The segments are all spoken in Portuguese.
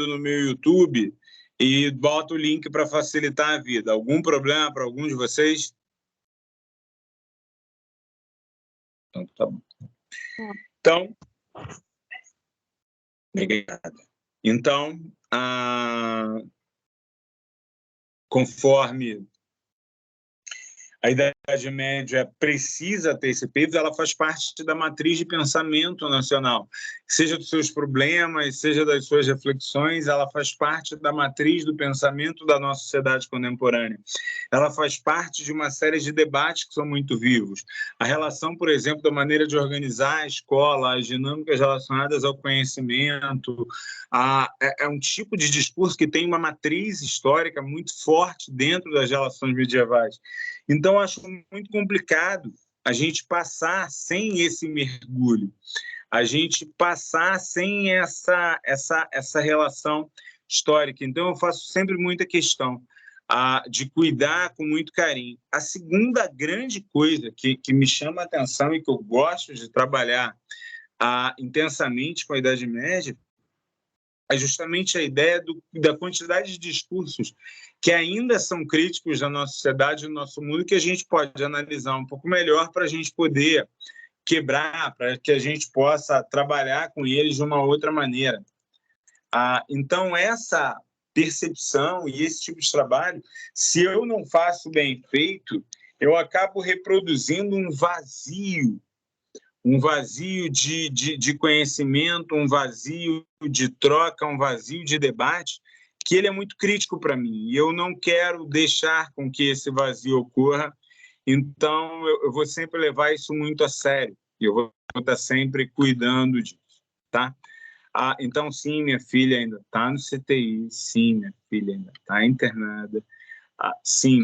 no meu YouTube e boto o link para facilitar a vida. Algum problema para algum de vocês? Então, tá bom. Então, obrigado. Então, conforme a Idade Média precisa ter esse peso, ela faz parte da matriz de pensamento nacional. Seja dos seus problemas, seja das suas reflexões, ela faz parte da matriz do pensamento da nossa sociedade contemporânea. Ela faz parte de uma série de debates que são muito vivos. A relação, por exemplo, da maneira de organizar a escola, as dinâmicas relacionadas ao conhecimento, é um tipo de discurso que tem uma matriz histórica muito forte dentro das relações medievais. Então, acho muito complicado a gente passar sem esse mergulho, a gente passar sem essa relação histórica. Então, eu faço sempre muita questão de cuidar com muito carinho. A segunda grande coisa que me chama a atenção e que eu gosto de trabalhar intensamente com a Idade Média é justamente a ideia da quantidade de discursos que ainda são críticos da nossa sociedade, do nosso mundo, que a gente pode analisar um pouco melhor para a gente poder quebrar, para que a gente possa trabalhar com eles de uma outra maneira. Então, essa percepção e esse tipo de trabalho, se eu não faço bem feito, eu acabo reproduzindo um vazio de conhecimento, um vazio de troca, um vazio de debate, que ele é muito crítico para mim. E eu não quero deixar com que esse vazio ocorra, então eu vou sempre levar isso muito a sério. Eu vou estar sempre cuidando disso, tá? Então, sim, minha filha ainda está no CTI, sim, minha filha ainda está internada, sim,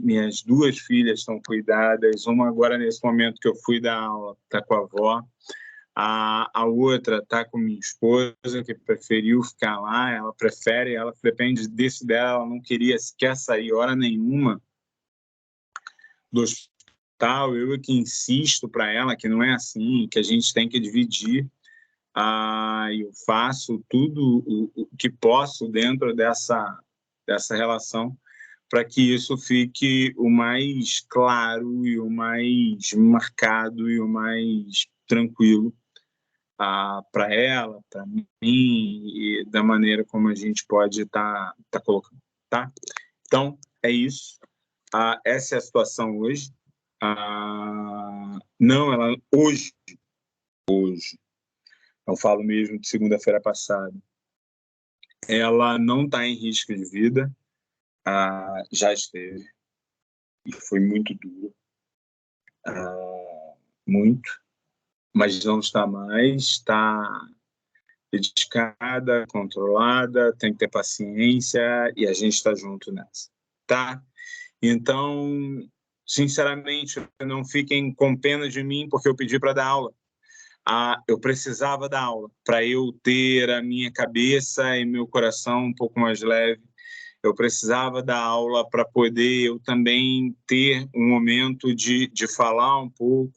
minhas duas filhas estão cuidadas, uma agora, nesse momento que eu fui dar aula, está com a avó, a outra está com minha esposa, que preferiu ficar lá, ela prefere, ela depende desse dela, ela não queria sequer sair hora nenhuma do hospital, eu é que insisto para ela que não é assim, que a gente tem que dividir, eu faço tudo o que posso dentro dessa relação, para que isso fique o mais claro e o mais marcado e o mais tranquilo para ela, para mim, e da maneira como a gente pode tá colocando, tá? Então, é isso. Essa é a situação hoje. Não, ela hoje, eu falo mesmo de segunda-feira passada, ela não está em risco de vida, já esteve, e foi muito duro, muito, mas não está mais, está dedicada, controlada, tem que ter paciência e a gente está junto nessa, tá? Então, sinceramente, não fiquem com pena de mim porque eu pedi para dar aula. Eu precisava dar aula para eu ter a minha cabeça e meu coração um pouco mais leve. Eu precisava dar aula para poder eu também ter um momento de falar um pouco,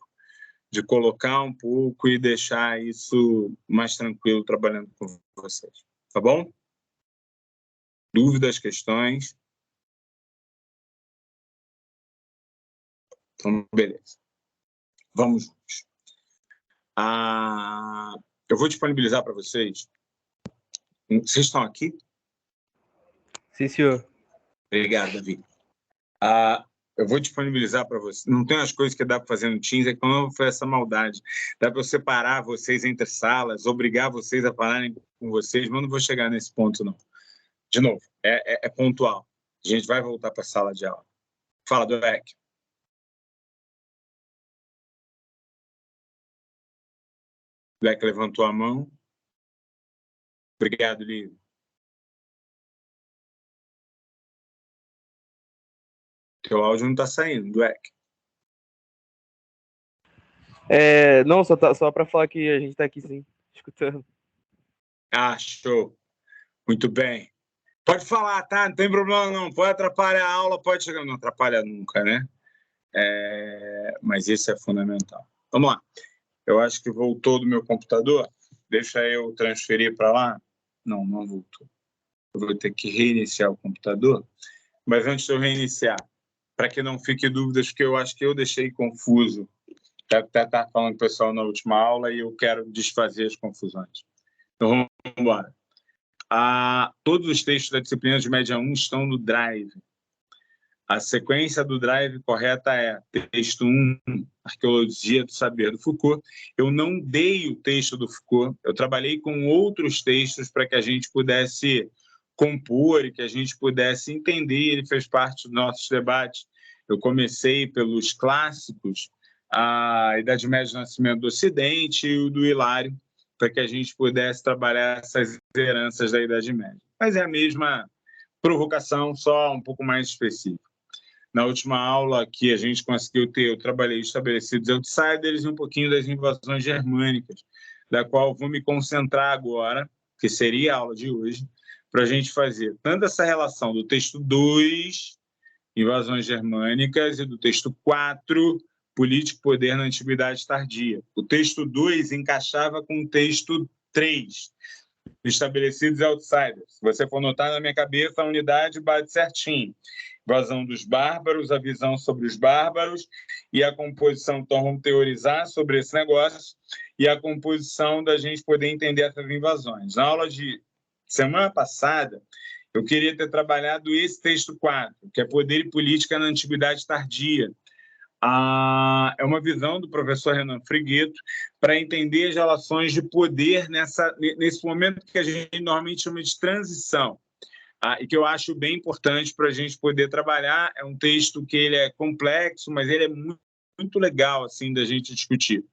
de colocar um pouco e deixar isso mais tranquilo trabalhando com vocês. Tá bom? Dúvidas, questões? Então, beleza. Vamos juntos. Eu vou disponibilizar para vocês. Vocês estão aqui? Sim, senhor. Obrigado, Davi. Eu vou disponibilizar para vocês. Não tem as coisas que dá para fazer no Teams, é que não foi essa maldade. Dá para eu separar vocês entre salas, obrigar vocês a falarem com vocês, mas não vou chegar nesse ponto, não. De novo, é pontual. A gente vai voltar para a sala de aula. Fala, Dueck. Dueck levantou a mão. Obrigado, Lívia. Teu áudio não está saindo, Dueck. Não, só para falar que a gente está aqui, sim, escutando. Show. Muito bem. Pode falar, tá? Não tem problema, não. Pode atrapalhar a aula, pode chegar. Não atrapalha nunca, né? Mas isso é fundamental. Vamos lá. Eu acho que voltou do meu computador. Deixa eu transferir para lá. Não, não voltou. Eu vou ter que reiniciar o computador. Mas antes de eu reiniciar, para que não fique dúvidas, porque eu acho que eu deixei confuso. Até estava falando com o pessoal na última aula e eu quero desfazer as confusões. Então, vamos embora. Todos os textos da disciplina de média 1 estão no Drive. A sequência do Drive correta é texto 1, Arqueologia do Saber, do Foucault. Eu não dei o texto do Foucault, eu trabalhei com outros textos para que a gente pudesse compor e que a gente pudesse entender, ele fez parte dos nossos debates. Eu comecei pelos clássicos, a Idade Média do Nascimento do Ocidente e o do Hilário, para que a gente pudesse trabalhar essas heranças da Idade Média. Mas é a mesma provocação, só um pouco mais específica. Na última aula que a gente conseguiu ter, eu trabalhei estabelecidos outsiders e um pouquinho das invasões germânicas, da qual eu vou me concentrar agora, que seria a aula de hoje, para a gente fazer tanto essa relação do texto 2, invasões germânicas, e do texto 4, política e poder na antiguidade tardia. O texto 2 encaixava com o texto 3, estabelecidos outsiders. Se você for notar na minha cabeça, a unidade bate certinho. Invasão dos bárbaros, a visão sobre os bárbaros e a composição. Então, vamos teorizar sobre esse negócio e a composição da gente poder entender essas invasões. Na aula de semana passada, eu queria ter trabalhado esse texto 4, que é Poder e Política na Antiguidade Tardia. É uma visão do professor Renan Frigueto para entender as relações de poder nesse momento que a gente normalmente chama de transição, e que eu acho bem importante para a gente poder trabalhar. É um texto que ele é complexo, mas ele é muito, muito legal assim, da gente discutir.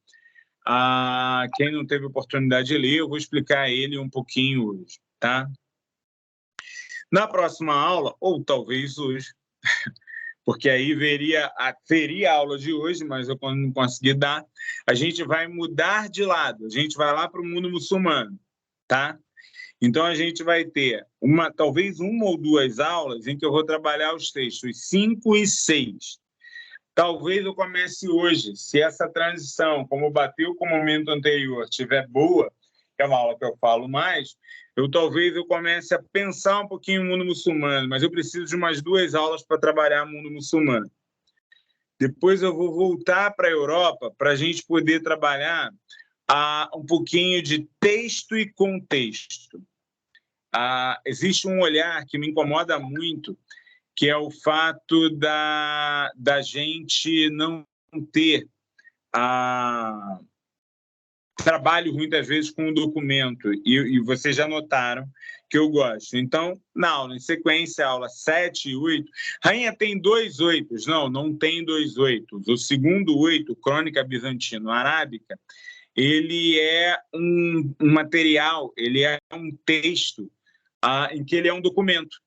Quem não teve oportunidade de ler, eu vou explicar ele um pouquinho hoje. Tá? Na próxima aula, ou talvez hoje, porque aí seria a aula de hoje, mas eu não consegui dar, a gente vai mudar de lado, a gente vai lá para o mundo muçulmano, tá? Então, a gente vai ter talvez uma ou duas aulas em que eu vou trabalhar os textos 5 e 6. Talvez eu comece hoje, se essa transição, como bateu com o momento anterior, estiver boa, que é uma aula que eu falo mais, talvez eu comece a pensar um pouquinho o mundo muçulmano, mas eu preciso de umas 2 aulas para trabalhar o mundo muçulmano. Depois eu vou voltar para a Europa para a gente poder trabalhar um pouquinho de texto e contexto. Existe um olhar que me incomoda muito, que é o fato da gente não ter trabalho muitas vezes com o documento, e vocês já notaram que eu gosto. Então, na aula, em sequência, aula 7 e 8, Rainha tem 2 8s. Não tem 2 8s. O segundo 8, Crônica Bizantino-Arábica, ele é um material, ele é um texto em que ele é um documento.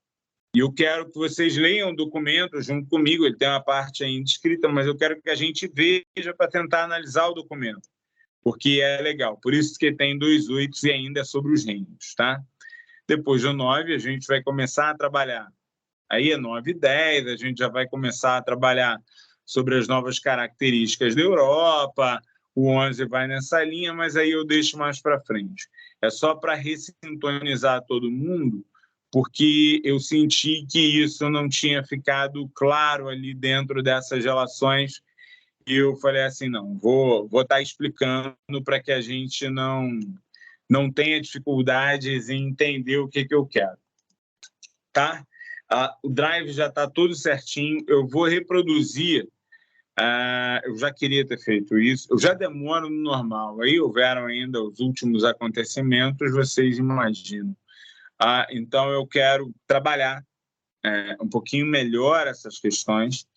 E eu quero que vocês leiam o documento junto comigo, ele tem uma parte ainda escrita, mas eu quero que a gente veja para tentar analisar o documento, porque é legal. Por isso que tem 2 8s e ainda é sobre os reinos, tá? Depois do 9, a gente vai começar a trabalhar. Aí é 9 e 10, a gente já vai começar a trabalhar sobre as novas características da Europa. O 11 vai nessa linha, mas aí eu deixo mais para frente. É só para ressintonizar todo mundo, porque eu senti que isso não tinha ficado claro ali dentro dessas relações. E eu falei assim, não, vou estar explicando para que a gente não tenha dificuldades em entender o que eu quero. Tá? O Drive já está tudo certinho, eu vou reproduzir. Eu já queria ter feito isso, eu já demoro no normal, aí houveram ainda os últimos acontecimentos, vocês imaginam. Então, eu quero trabalhar um pouquinho melhor essas questões,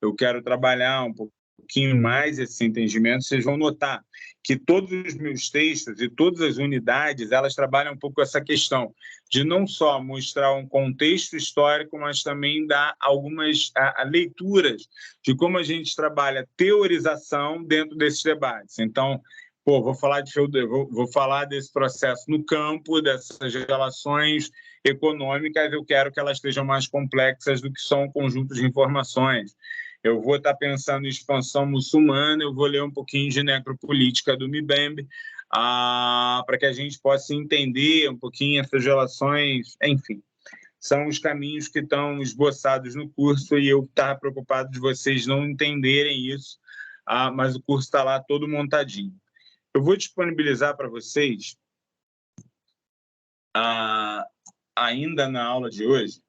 eu quero trabalhar um pouquinho mais esse entendimento. Vocês vão notar que todos os meus textos e todas as unidades, elas trabalham um pouco essa questão de não só mostrar um contexto histórico, mas também dar algumas leituras de como a gente trabalha teorização dentro desses debates. Então, vou falar desse processo no campo, dessas relações econômicas, eu quero que elas estejam mais complexas do que só um conjunto de informações. Eu vou estar pensando em expansão muçulmana, eu vou ler um pouquinho de necropolítica do Mbembe, para que a gente possa entender um pouquinho essas relações, enfim. São os caminhos que estão esboçados no curso e eu estava preocupado de vocês não entenderem isso, mas o curso está lá todo montadinho. Eu vou disponibilizar para vocês, ainda na aula de hoje,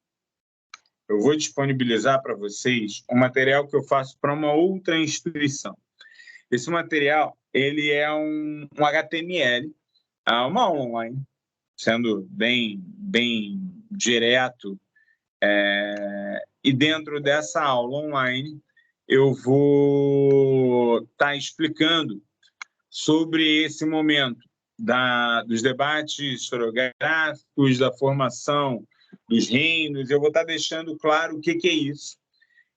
eu vou disponibilizar para vocês um material que eu faço para uma outra instituição. Esse material ele é um HTML, uma aula online, sendo bem direto. E dentro dessa aula online, eu vou estar explicando sobre esse momento dos debates historiográficos, da formação dos reinos. Eu vou estar deixando claro o que é isso.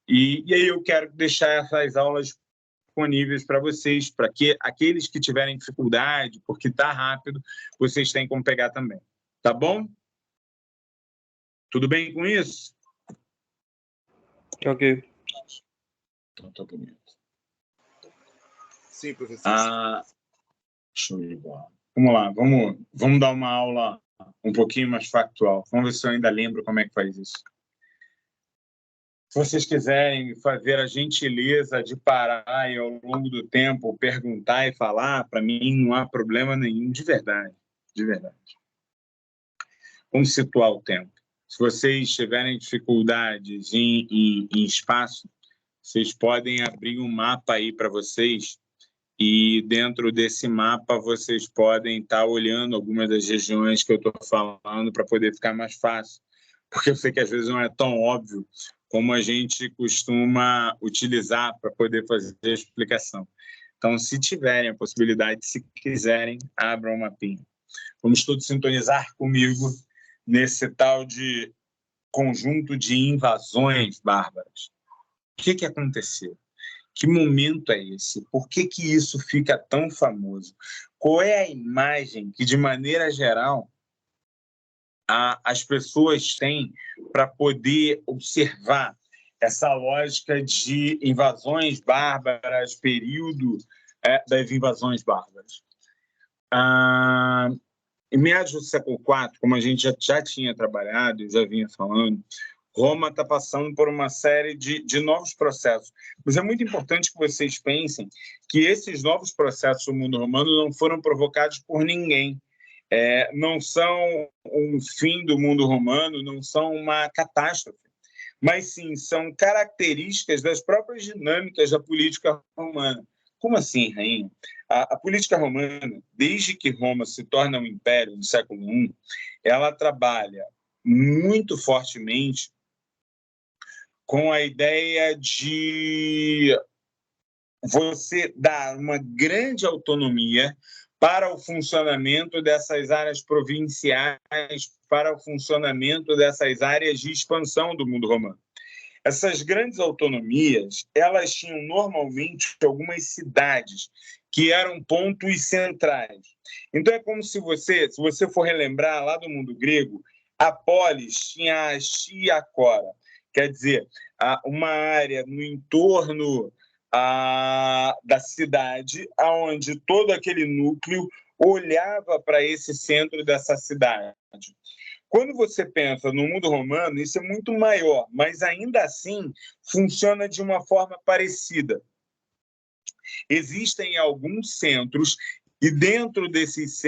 E aí eu quero deixar essas aulas disponíveis para vocês, para que aqueles que tiverem dificuldade, porque está rápido, vocês têm como pegar também. Tá bom? Tudo bem com isso? Ok. Então tá bonito. Sim, professor. Show de bola. Vamos lá, vamos dar uma aula um pouquinho mais factual. Vamos ver se eu ainda lembro como é que faz isso. Se vocês quiserem fazer a gentileza de parar e, ao longo do tempo, perguntar e falar, para mim não há problema nenhum, de verdade. De verdade. Vamos situar o tempo. Se vocês tiverem dificuldades em espaço, vocês podem abrir um mapa aí para vocês e dentro desse mapa vocês podem estar olhando algumas das regiões que eu estou falando para poder ficar mais fácil, porque eu sei que às vezes não é tão óbvio como a gente costuma utilizar para poder fazer a explicação. Então, se tiverem a possibilidade, se quiserem, abram um mapinha. Vamos todos sintonizar comigo nesse tal de conjunto de invasões bárbaras. O que aconteceu? Que momento é esse? Por que isso fica tão famoso? Qual é a imagem que, de maneira geral, as pessoas têm para poder observar essa lógica de invasões bárbaras, período das invasões bárbaras? Em meados do século IV, como a gente já tinha trabalhado, já vinha falando, Roma está passando por uma série de novos processos. Mas é muito importante que vocês pensem que esses novos processos do mundo romano não foram provocados por ninguém. Não são um fim do mundo romano, não são uma catástrofe, mas sim são características das próprias dinâmicas da política romana. Como assim, rainha? A política romana, desde que Roma se torna um império no século I, ela trabalha muito fortemente com a ideia de você dar uma grande autonomia para o funcionamento dessas áreas provinciais, para o funcionamento dessas áreas de expansão do mundo romano. Essas grandes autonomias, elas tinham normalmente algumas cidades que eram pontos centrais. Então é como se você for relembrar lá do mundo grego, a polis tinha a Chi e a Cora. Quer dizer, uma área no entorno da cidade, onde todo aquele núcleo olhava para esse centro dessa cidade. Quando você pensa no mundo romano, isso é muito maior, mas ainda assim funciona de uma forma parecida. Existem alguns centros, e dentro desses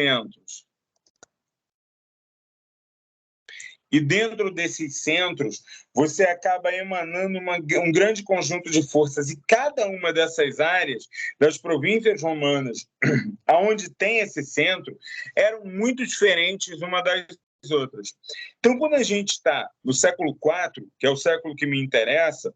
centros, você acaba emanando um grande conjunto de forças. E cada uma dessas áreas, das províncias romanas, onde tem esse centro, eram muito diferentes uma das outras. Então, quando a gente está no século IV, que é o século que me interessa,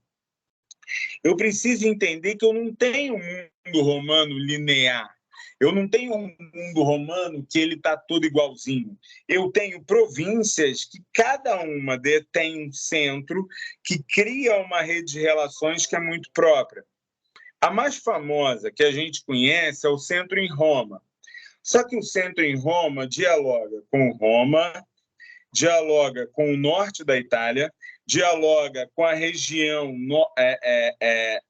eu preciso entender que eu não tenho um mundo romano linear. Eu não tenho um mundo romano que ele está todo igualzinho. Eu tenho províncias que cada uma tem um centro que cria uma rede de relações que é muito própria. A mais famosa que a gente conhece é o centro em Roma. Só que o centro em Roma dialoga com Roma, dialoga com o norte da Itália, dialoga com a região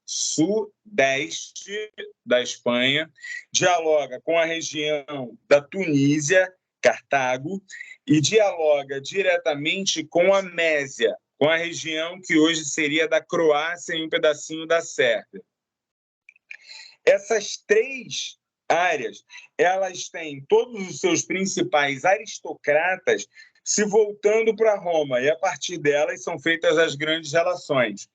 sudeste da Espanha, dialoga com a região da Tunísia, Cartago, e dialoga diretamente com a Mésia, com a região que hoje seria da Croácia e um pedacinho da Sérvia. Essas três áreas, elas têm todos os seus principais aristocratas se voltando para Roma, e a partir delas são feitas as grandes relações.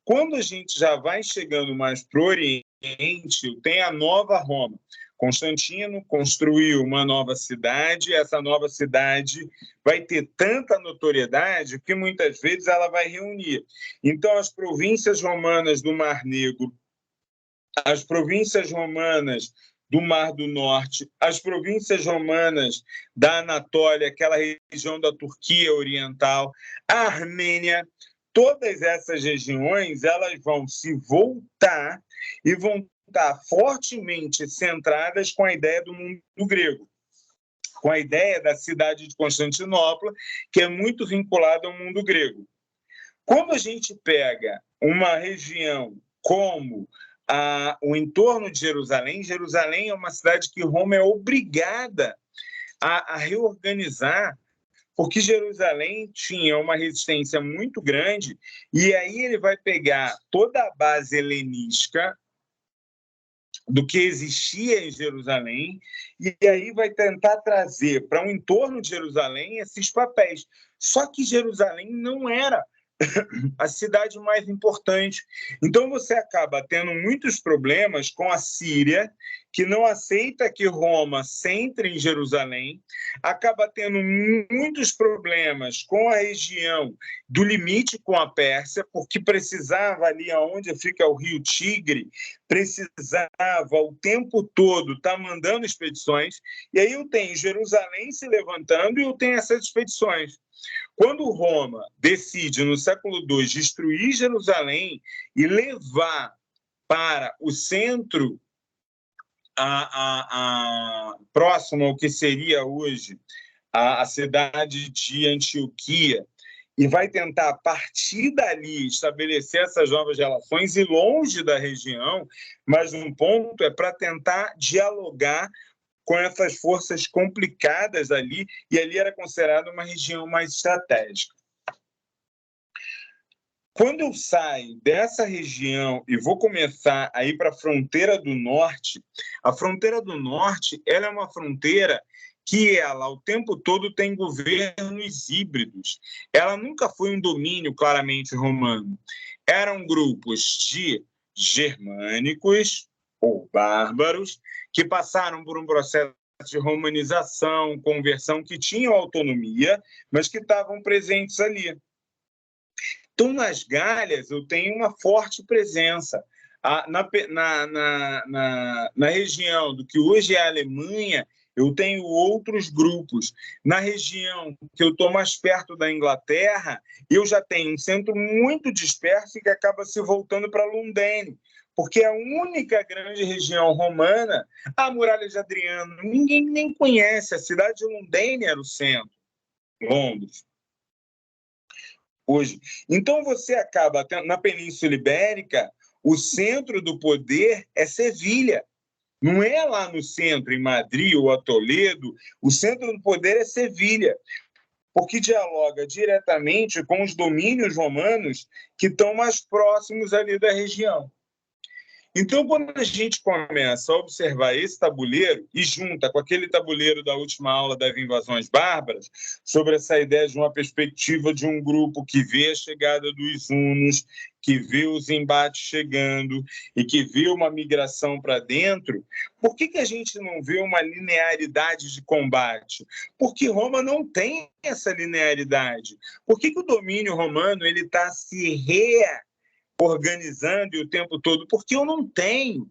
Quando a gente já vai chegando mais para o Oriente, tem a Nova Roma. Constantino construiu uma nova cidade, essa nova cidade vai ter tanta notoriedade que muitas vezes ela vai reunir. Então, as províncias romanas do Mar Negro, as províncias romanas do Mar do Norte, as províncias romanas da Anatólia, aquela região da Turquia Oriental, a Armênia, todas essas regiões elas vão se voltar e vão estar fortemente centradas com a ideia do mundo grego, com a ideia da cidade de Constantinopla, que é muito vinculada ao mundo grego. Quando a gente pega uma região como o entorno de Jerusalém, Jerusalém é uma cidade que Roma é obrigada a reorganizar, porque Jerusalém tinha uma resistência muito grande, e aí ele vai pegar toda a base helenística do que existia em Jerusalém, e aí vai tentar trazer para o entorno de Jerusalém esses papéis. Só que Jerusalém não era a cidade mais importante. Então, você acaba tendo muitos problemas com a Síria, que não aceita que Roma centre em Jerusalém, acaba tendo muitos problemas com a região do limite com a Pérsia, porque precisava ali onde fica o rio Tigre, precisava o tempo todo estar mandando expedições, e aí eu tenho Jerusalém se levantando e eu tenho essas expedições. Quando Roma decide, no século II, destruir Jerusalém e levar para o centro próximo ao que seria hoje a cidade de Antioquia, e vai tentar, a partir dali, estabelecer essas novas relações, e longe da região, mas um ponto é para tentar dialogar com essas forças complicadas ali, e ali era considerada uma região mais estratégica. Quando eu saio dessa região e vou começar a ir para a fronteira do norte, a fronteira do norte ela é uma fronteira que ela, o tempo todo, tem governos híbridos. Ela nunca foi um domínio claramente romano. Eram grupos de germânicos ou bárbaros que passaram por um processo de romanização, conversão, que tinham autonomia, mas que estavam presentes ali. Então, nas Galhas, eu tenho uma forte presença. Na região do que hoje é a Alemanha, eu tenho outros grupos. Na região que eu estou mais perto da Inglaterra, eu já tenho um centro muito disperso e que acaba se voltando para Londrina, porque é a única grande região romana, a Muralha de Adriano, ninguém nem conhece. A cidade de Londrina era o centro, Londres. Hoje. Então, você acaba, na Península Ibérica, o centro do poder é Sevilha. Não é lá no centro, em Madrid ou a Toledo, o centro do poder é Sevilha, porque dialoga diretamente com os domínios romanos que estão mais próximos ali da região. Então, quando a gente começa a observar esse tabuleiro e junta com aquele tabuleiro da última aula das invasões bárbaras, sobre essa ideia de uma perspectiva de um grupo que vê a chegada dos hunos, que vê os embates chegando e que vê uma migração para dentro, por que a gente não vê uma linearidade de combate? Porque Roma não tem essa linearidade. Por que o domínio romano ele está se organizando o tempo todo? Porque eu não tenho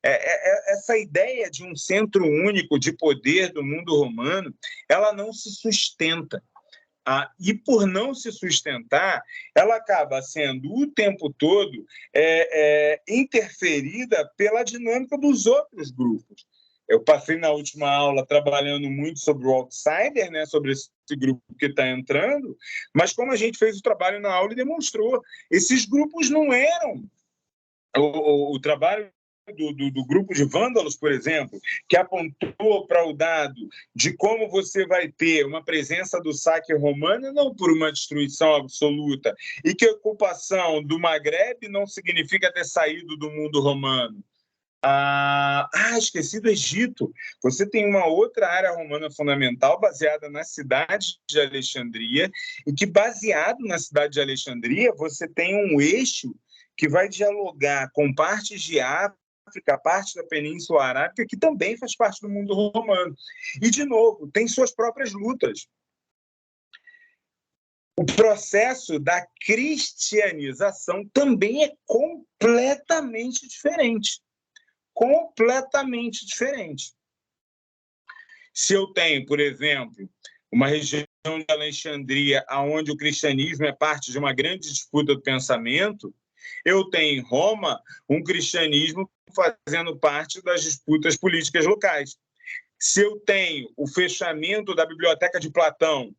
essa ideia de um centro único de poder do mundo romano, ela não se sustenta. E por não se sustentar, ela acaba sendo o tempo todo interferida pela dinâmica dos outros grupos. Eu passei na última aula trabalhando muito sobre o outsider, né, sobre esse grupo que está entrando, mas como a gente fez o trabalho na aula e demonstrou, esses grupos não eram o trabalho do grupo de vândalos, por exemplo, que apontou para o dado de como você vai ter uma presença do saque romano, não por uma destruição absoluta, e que a ocupação do Maghreb não significa ter saído do mundo romano. Esqueci do Egito. Você tem uma outra área romana fundamental baseada na cidade de Alexandria, e que, baseado na cidade de Alexandria, você tem um eixo que vai dialogar com partes de África, parte da Península Arábica, que também faz parte do mundo romano. E, de novo, tem suas próprias lutas. O processo da cristianização também é completamente diferente. Completamente diferente. Se eu tenho, por exemplo, uma região de Alexandria onde o cristianismo é parte de uma grande disputa do pensamento, eu tenho em Roma um cristianismo fazendo parte das disputas políticas locais. Se eu tenho o fechamento da biblioteca de Platão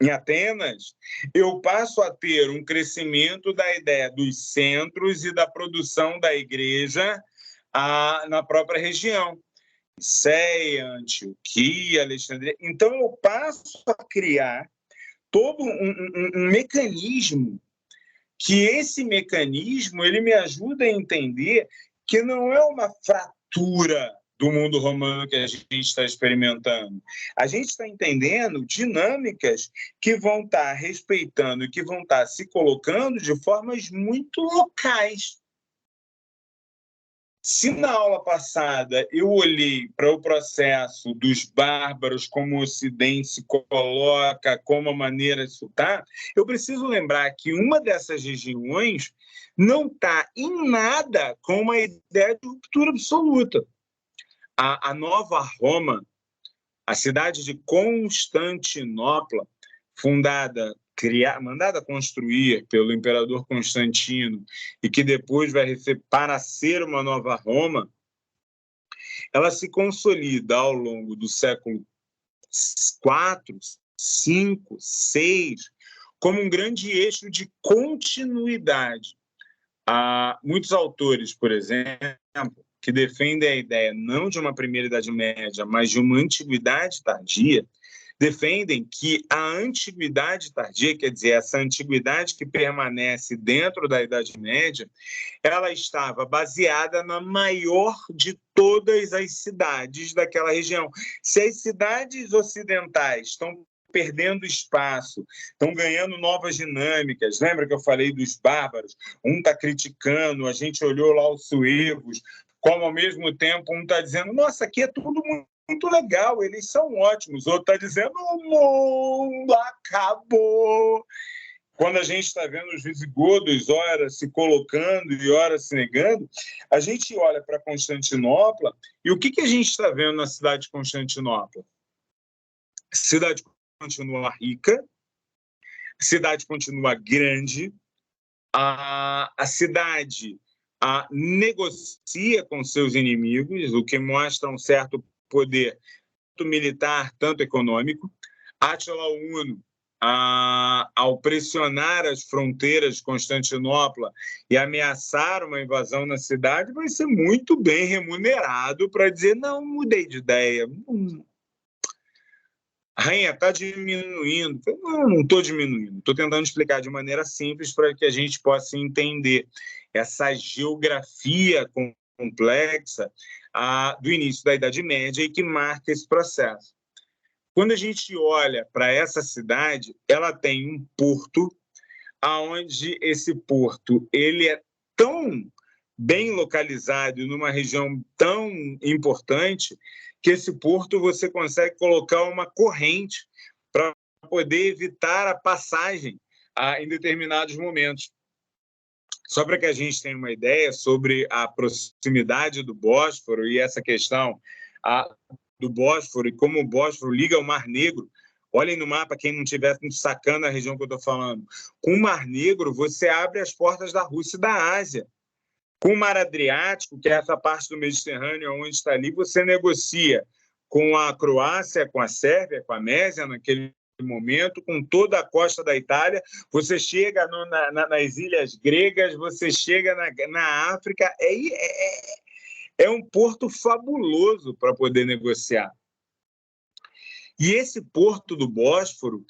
em Atenas, eu passo a ter um crescimento da ideia dos centros e da produção da igreja na própria região. Niceia, Antioquia, Alexandria. Então, eu passo a criar todo um mecanismo, que esse mecanismo ele me ajuda a entender que não é uma fratura do mundo romano que a gente está experimentando. A gente está entendendo dinâmicas que vão estar respeitando e que vão estar se colocando de formas muito locais. Se na aula passada eu olhei para o processo dos bárbaros, como o Ocidente se coloca, como a maneira de está, eu preciso lembrar que uma dessas regiões não está em nada com uma ideia de ruptura absoluta. A Nova Roma, a cidade de Constantinopla, mandada construir pelo imperador Constantino e que depois vai receber para ser uma nova Roma, ela se consolida ao longo do século IV, V, VI, como um grande eixo de continuidade. Há muitos autores, por exemplo, que defendem a ideia não de uma primeira Idade Média, mas de uma antiguidade tardia, defendem que a antiguidade tardia, quer dizer, essa antiguidade que permanece dentro da Idade Média, ela estava baseada na maior de todas as cidades daquela região. Se as cidades ocidentais estão perdendo espaço, estão ganhando novas dinâmicas. Lembra que eu falei dos bárbaros? Um está criticando, a gente olhou lá os suevos, como ao mesmo tempo um está dizendo, nossa, aqui é tudo muito legal, eles são ótimos. O outro está dizendo, o mundo acabou. Quando a gente está vendo os visigodos, ora se colocando e ora se negando, a gente olha para Constantinopla e o que a gente está vendo na cidade de Constantinopla? A cidade continua rica, a cidade continua grande, a cidade negocia com seus inimigos, o que mostra um certo poder, tanto militar, tanto econômico. Átila Uno, ao pressionar as fronteiras de Constantinopla e ameaçar uma invasão na cidade, vai ser muito bem remunerado para dizer, não, mudei de ideia. A rainha está diminuindo. Não estou diminuindo. Estou tentando explicar de maneira simples para que a gente possa entender essa geografia complexa do início da Idade Média e que marca esse processo. Quando a gente olha para essa cidade, ela tem um porto, onde esse porto ele é tão bem localizado numa região tão importante que esse porto você consegue colocar uma corrente para poder evitar a passagem em determinados momentos. Só para que a gente tenha uma ideia sobre a proximidade do Bósforo e essa questão do Bósforo e como o Bósforo liga ao Mar Negro. Olhem no mapa, quem não estiver sacando a região que eu estou falando. Com o Mar Negro, você abre as portas da Rússia e da Ásia. Com o Mar Adriático, que é essa parte do Mediterrâneo onde está ali, você negocia com a Croácia, com a Sérvia, com a Mésia, naquele momento, com toda a costa da Itália, você chega nas ilhas gregas, você chega na África, é um porto fabuloso para poder negociar. E esse porto do Bósforo,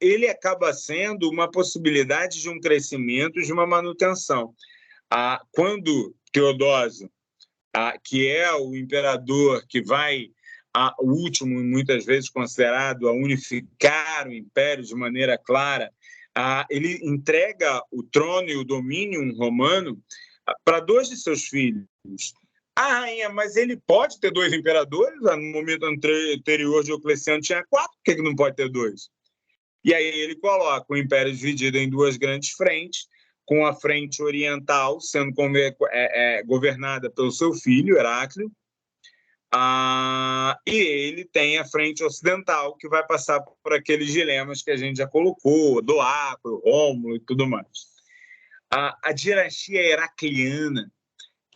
ele acaba sendo uma possibilidade de um crescimento, de uma manutenção. Quando Teodósio, que é o imperador que vai, o último, muitas vezes considerado, a unificar o império de maneira clara, ele entrega o trono e o domínio romano para 2 de seus filhos. Rainha, mas ele pode ter 2 imperadores? No momento anterior, Diocleciano tinha 4, por que não pode ter 2? E aí ele coloca o império dividido em 2 grandes frentes, com a frente oriental sendo governada pelo seu filho, Heráclio, e ele tem a frente ocidental, que vai passar por aqueles dilemas que a gente já colocou, Doacro, Rômulo e tudo mais. A dinastia heracliana,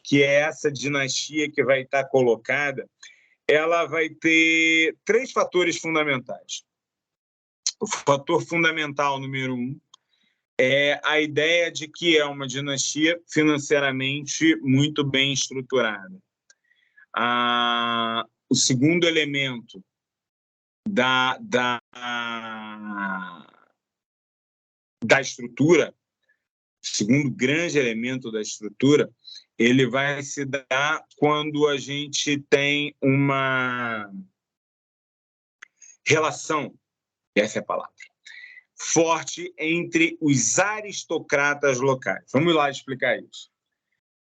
que é essa dinastia que vai estar colocada, ela vai ter 3 fatores fundamentais. O fator fundamental número 1 é a ideia de que é uma dinastia financeiramente muito bem estruturada. O segundo elemento da estrutura, o segundo grande elemento da estrutura, ele vai se dar quando a gente tem uma relação, essa é a palavra, forte entre os aristocratas locais. Vamos lá explicar isso.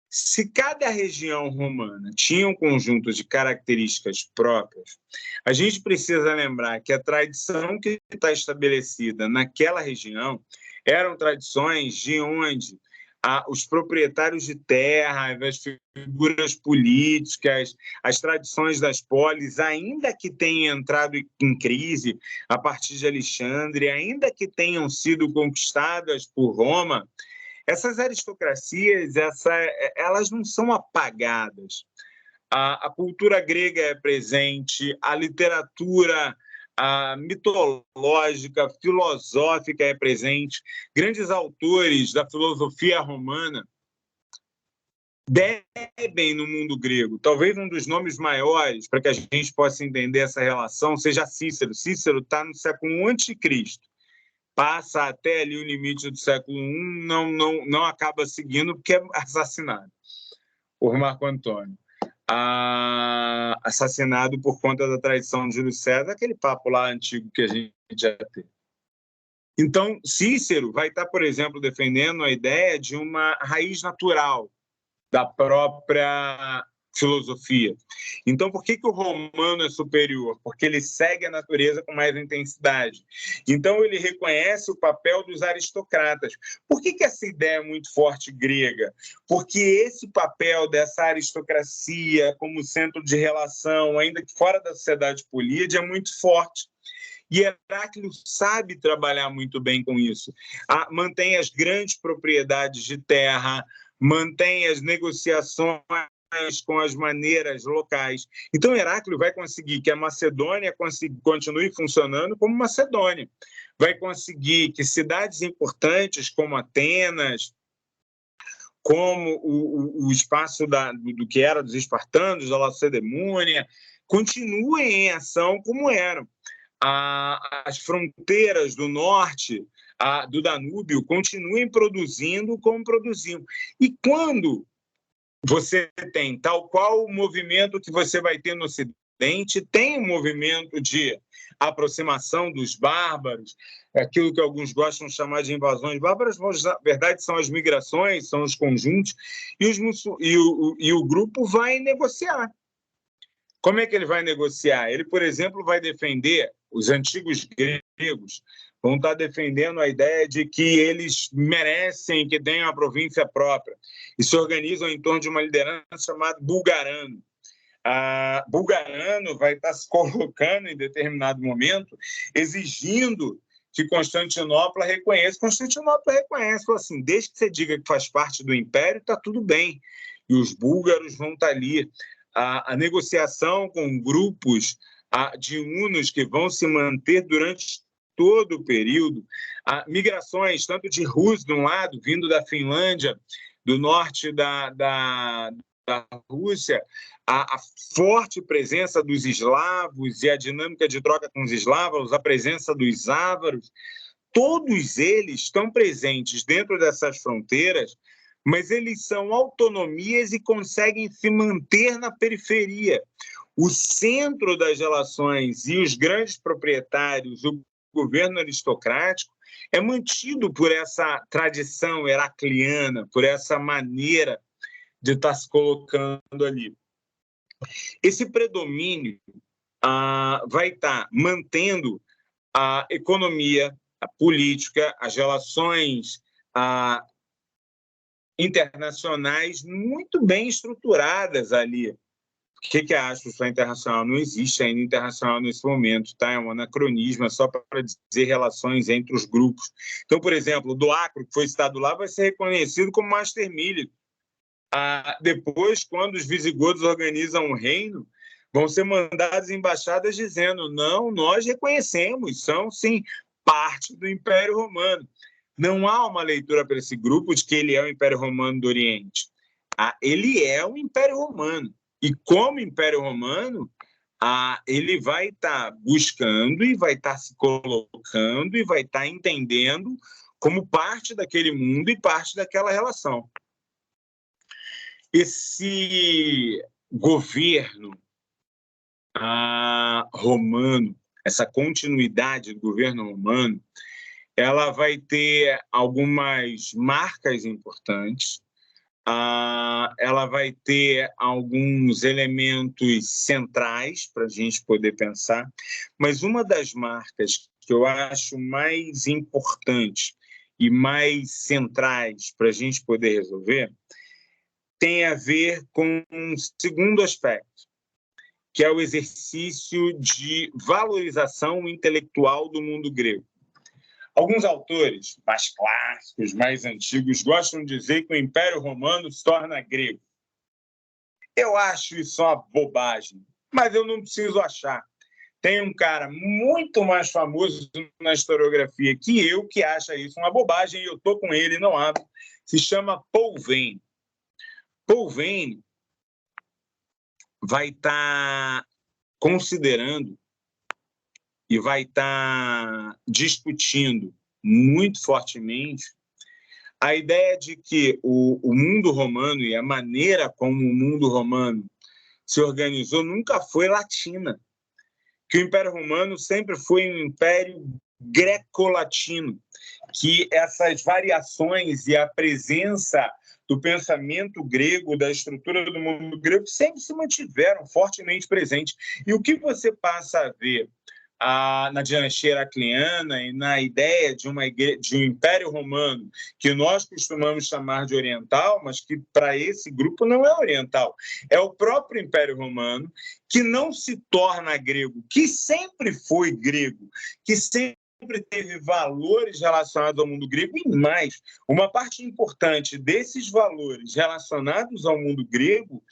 Se cada região romana tinha um conjunto de características próprias, a gente precisa lembrar que a tradição que está estabelecida naquela região eram tradições de onde os proprietários de terra, as figuras políticas, as tradições das polis, ainda que tenham entrado em crise a partir de Alexandre, ainda que tenham sido conquistadas por Roma, essas aristocracias, elas não são apagadas. A cultura grega é presente, a literatura mitológica, filosófica é presente. Grandes autores da filosofia romana bebem no mundo grego. Talvez um dos nomes maiores para que a gente possa entender essa relação seja Cícero. Cícero está no século I a.C., passa até ali o limite do século I, não acaba seguindo porque é assassinado por Marco Antônio. Assassinado por conta da traição de Júlio César, aquele papo lá antigo que a gente já teve. Então, Cícero vai estar, por exemplo, defendendo a ideia de uma raiz natural da própria filosofia. Então, por que o romano é superior? Porque ele segue a natureza com mais intensidade. Então, ele reconhece o papel dos aristocratas. Por que essa ideia é muito forte grega? Porque esse papel dessa aristocracia como centro de relação, ainda que fora da sociedade política, é muito forte. E Heráclio sabe trabalhar muito bem com isso. Mantém as grandes propriedades de terra, mantém as negociações com as maneiras locais. Então, Heráclio vai conseguir que a Macedônia continue funcionando como Macedônia. Vai conseguir que cidades importantes como Atenas, como o espaço do que era dos espartanos, da Lacedemônia, continuem em ação como eram. As fronteiras do norte do Danúbio continuem produzindo como produziam. E quando você tem, tal qual o movimento que você vai ter no Ocidente, tem um movimento de aproximação dos bárbaros, aquilo que alguns gostam de chamar de invasões bárbaras, mas na verdade são as migrações, são os conjuntos, e o grupo vai negociar. Como é que ele vai negociar? Ele, por exemplo, vai defender, os antigos gregos vão estar defendendo a ideia de que eles merecem que tenham a província própria e se organizam em torno de uma liderança chamada Bulgarano. Bulgarano vai estar se colocando em determinado momento, exigindo que Constantinopla reconhece. Constantinopla reconhece, falou assim, desde que você diga que faz parte do Império, está tudo bem. E os búlgaros vão estar ali. A negociação com grupos de hunos que vão se manter durante todo o período, migrações tanto de russos de um lado, vindo da Finlândia, do norte da Rússia, a forte presença dos eslavos e a dinâmica de troca com os eslavos, a presença dos ávaros, todos eles estão presentes dentro dessas fronteiras, mas eles são autonomias e conseguem se manter na periferia. O centro das relações e os grandes proprietários, o governo aristocrático, é mantido por essa tradição heracliana, por essa maneira de estar se colocando ali. Esse predomínio vai estar mantendo a economia, a política, as relações internacionais muito bem estruturadas ali. O que é a Associação Internacional? Não existe ainda internacional nesse momento, tá? É um anacronismo, é só para dizer relações entre os grupos. Então, por exemplo, o Doacro, que foi citado lá, vai ser reconhecido como Master Military. Depois, quando os visigodos organizam um reino, vão ser mandadas embaixadas dizendo, não, nós reconhecemos, são, sim, parte do Império Romano. Não há uma leitura para esse grupo de que ele é o Império Romano do Oriente. Ele é o Império Romano. E como Império Romano, ele vai estar buscando e vai estar se colocando e vai estar entendendo como parte daquele mundo e parte daquela relação. Esse governo romano, essa continuidade do governo romano, ela vai ter algumas marcas importantes, ela vai ter alguns elementos centrais para a gente poder pensar, mas uma das marcas que eu acho mais importante e mais centrais para a gente poder resolver tem a ver com um segundo aspecto, que é o exercício de valorização intelectual do mundo grego. Alguns autores mais clássicos, mais antigos, gostam de dizer que o Império Romano se torna grego. Eu acho isso uma bobagem, mas eu não preciso achar. Tem um cara muito mais famoso na historiografia que acha isso uma bobagem, e eu estou com ele, não abro. Se chama Paul Veyne. Paul Veyne vai estar considerando e vai estar discutindo muito fortemente a ideia de que o mundo romano e a maneira como o mundo romano se organizou nunca foi latina, que o Império Romano sempre foi um império greco-latino, que essas variações e a presença do pensamento grego, da estrutura do mundo grego, sempre se mantiveram fortemente presentes. E o que você passa a ver na dinastia heracliana e na ideia de um Império Romano, que nós costumamos chamar de oriental, mas que para esse grupo não é oriental, é o próprio Império Romano, que não se torna grego, que sempre foi grego, que sempre teve valores relacionados ao mundo grego, e mais, uma parte importante desses valores relacionados ao mundo grego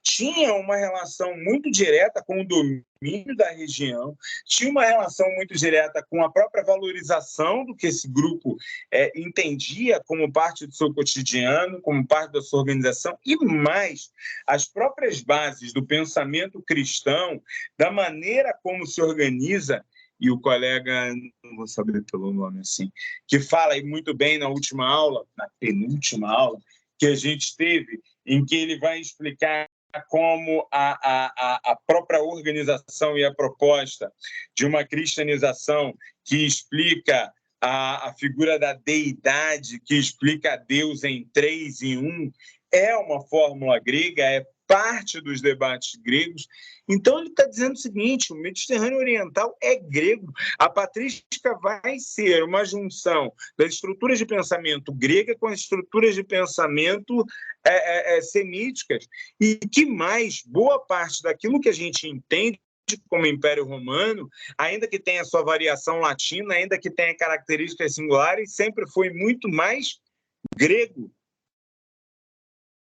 tinha uma relação muito direta com o domínio da região, tinha uma relação muito direta com a própria valorização do que esse grupo entendia como parte do seu cotidiano, como parte da sua organização, e mais, as próprias bases do pensamento cristão, da maneira como se organiza. E o colega, não vou saber pelo nome assim, que fala aí muito bem na última aula, na penúltima aula, que a gente teve, em que ele vai explicar como a própria organização e a proposta de uma cristianização que explica a figura da deidade, que explica a Deus em 3 em 1, é uma fórmula grega, é parte dos debates gregos. Então, ele está dizendo o seguinte, o Mediterrâneo Oriental é grego. A patrística vai ser uma junção das estruturas de pensamento grega com as estruturas de pensamento semíticas. E que mais, boa parte daquilo que a gente entende como Império Romano, ainda que tenha sua variação latina, ainda que tenha características singulares, sempre foi muito mais grego,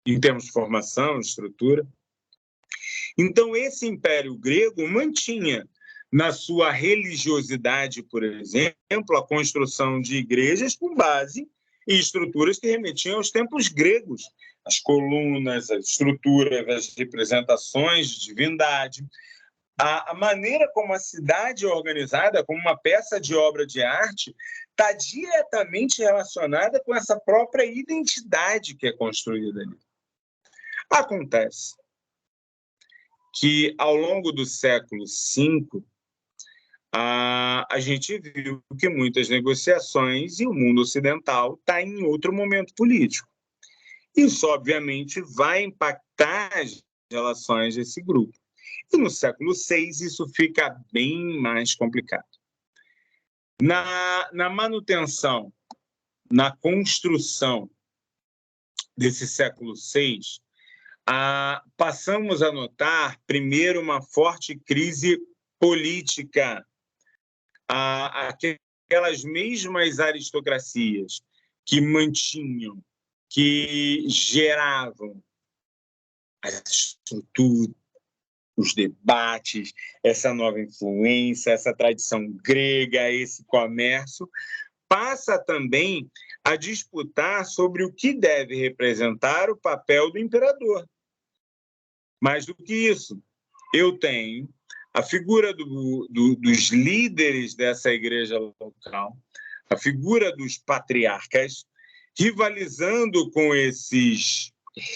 em termos de formação, estrutura. Então, esse Império Grego mantinha na sua religiosidade, por exemplo, a construção de igrejas com base em estruturas que remetiam aos tempos gregos, as colunas, as estruturas, as representações de divindade. A maneira como a cidade é organizada, como uma peça de obra de arte, está diretamente relacionada com essa própria identidade que é construída ali. Acontece que, ao longo do século V, a gente viu que muitas negociações e o mundo ocidental está em outro momento político. Isso, obviamente, vai impactar as relações desse grupo. E no século VI, isso fica bem mais complicado. Na manutenção, na construção desse século VI, passamos a notar, primeiro, uma forte crise política. Aquelas mesmas aristocracias que mantinham, que geravam a estrutura, os debates, essa nova influência, essa tradição grega, esse comércio, passa também a disputar sobre o que deve representar o papel do imperador. Mais do que isso, eu tenho a figura dos líderes dessa igreja local, a figura dos patriarcas, rivalizando com esses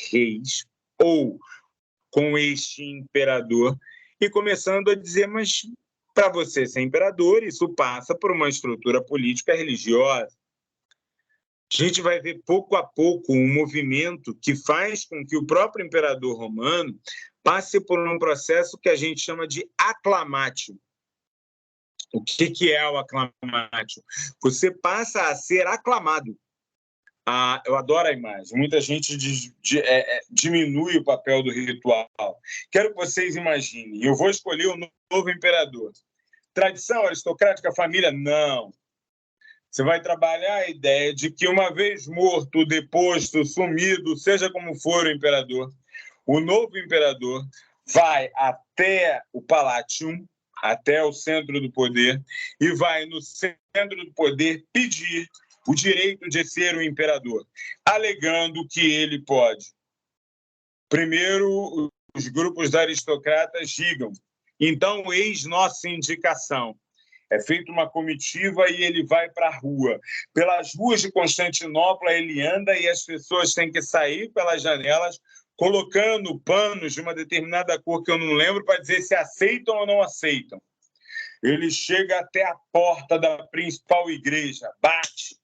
reis ou com este imperador e começando a dizer, mas para você ser imperador, isso passa por uma estrutura política religiosa. A gente vai ver pouco a pouco um movimento que faz com que o próprio imperador romano passe por um processo que a gente chama de aclamatio. O que é o aclamatio? Você passa a ser aclamado. Eu adoro a imagem. Muita gente diminui o papel do ritual. Quero que vocês imaginem. Eu vou escolher um novo imperador. Tradição aristocrática, família? Não. Você vai trabalhar a ideia de que, uma vez morto, deposto, sumido, seja como for o imperador, o novo imperador vai até o Palatium, até o centro do poder, e vai, no centro do poder, pedir o direito de ser o imperador, alegando que ele pode. Primeiro, os grupos de aristocratas digam, então, eis nossa indicação. É feita uma comitiva e ele vai para a rua. Pelas ruas de Constantinopla ele anda e as pessoas têm que sair pelas janelas colocando panos de uma determinada cor que eu não lembro para dizer se aceitam ou não aceitam. Ele chega até a porta da principal igreja, bate.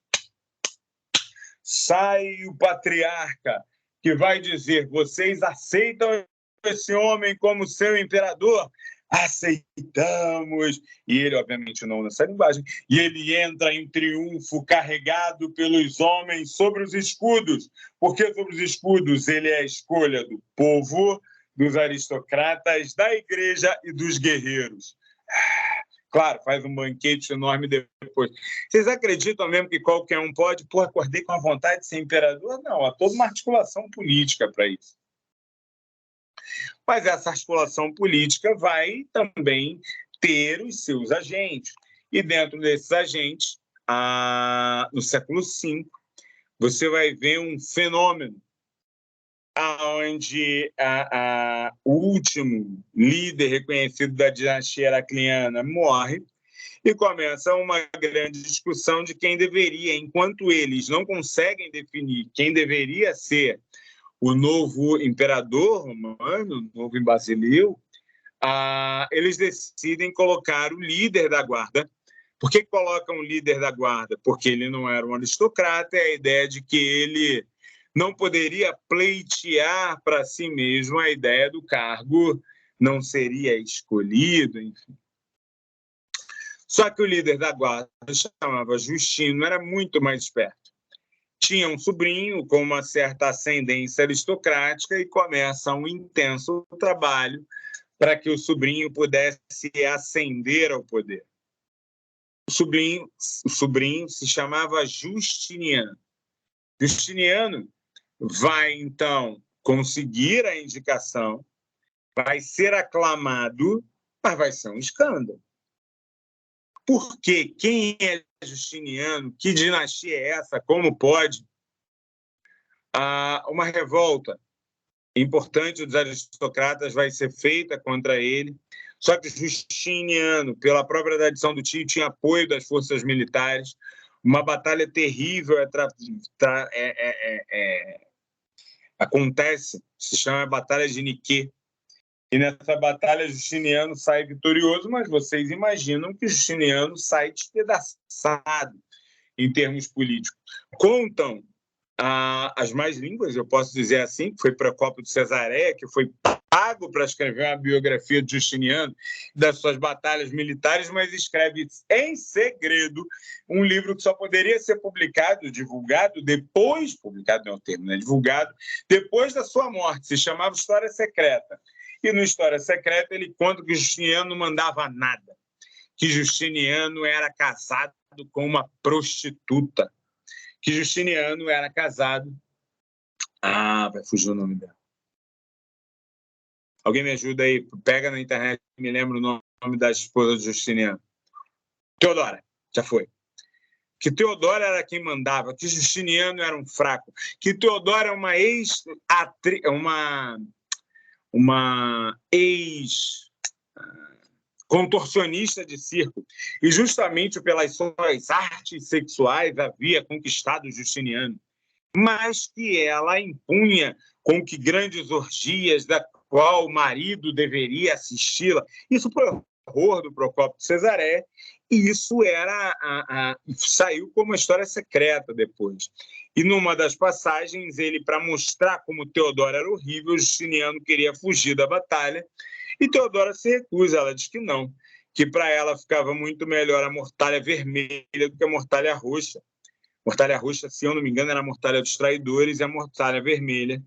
Sai o patriarca, que vai dizer, vocês aceitam esse homem como seu imperador? Aceitamos. E ele, obviamente, não nessa linguagem. E ele entra em triunfo, carregado pelos homens sobre os escudos. Porque sobre os escudos ele é a escolha do povo, dos aristocratas, da igreja e dos guerreiros. Claro, faz um banquete enorme depois. Vocês acreditam mesmo que qualquer um pode? Pô, acordei com a vontade de ser imperador? Não, há toda uma articulação política para isso. Mas essa articulação política vai também ter os seus agentes. E dentro desses agentes, no século V, você vai ver um fenômeno onde o último líder reconhecido da dinastia heracliana morre e começa uma grande discussão de quem deveria, enquanto eles não conseguem definir quem deveria ser o novo imperador romano, o novo Basileu, eles decidem colocar o líder da guarda. Por que colocam o líder da guarda? Porque ele não era um aristocrata, é a ideia de que ele não poderia pleitear para si mesmo a ideia do cargo, não seria escolhido, enfim. Só que o líder da guarda, chamava Justino, era muito mais esperto. Tinha um sobrinho com uma certa ascendência aristocrática e começa um intenso trabalho para que o sobrinho pudesse ascender ao poder. O sobrinho se chamava Justiniano. Justiniano vai, então, conseguir a indicação, vai ser aclamado, mas vai ser um escândalo. Porque quem é Justiniano? Que dinastia é essa? Como pode? Uma revolta importante dos aristocratas vai ser feita contra ele. Só que Justiniano, pela própria tradição do tio, tinha apoio das forças militares. Uma batalha terrível acontece, se chama Batalha de Niquet. E nessa batalha, Justiniano sai vitorioso, mas vocês imaginam que Justiniano sai despedaçado em termos políticos. Contam as mais línguas, eu posso dizer assim, que foi Procópio de Cesareia, que foi pago para escrever uma biografia de Justiniano, das suas batalhas militares, mas escreve em segredo um livro que só poderia ser publicado, divulgado depois, publicado não é o termo, né? Divulgado depois da sua morte, se chamava História Secreta. E no História Secreta ele conta que Justiniano não mandava nada, que Justiniano era casado com uma prostituta, que Justiniano era casado... vai fugir o nome dela. Alguém me ajuda aí, pega na internet, me lembra o nome da esposa de Justiniano. Teodora, já foi. Que Teodora era quem mandava, que Justiniano era um fraco, que Teodora é uma ex-contorcionista de circo, e justamente pelas suas artes sexuais havia conquistado Justiniano, mas que ela impunha com que grandes orgias da qual o marido deveria assisti-la. Isso foi o horror do Procópio de Cesareia, e isso saiu como uma história secreta depois. E numa das passagens, ele, para mostrar como Teodora era horrível, Justiniano queria fugir da batalha, e Teodora se recusa, ela diz que não, que para ela ficava muito melhor a mortalha vermelha do que a mortalha roxa. Mortalha roxa, se eu não me engano, era a mortalha dos traidores, e a mortalha vermelha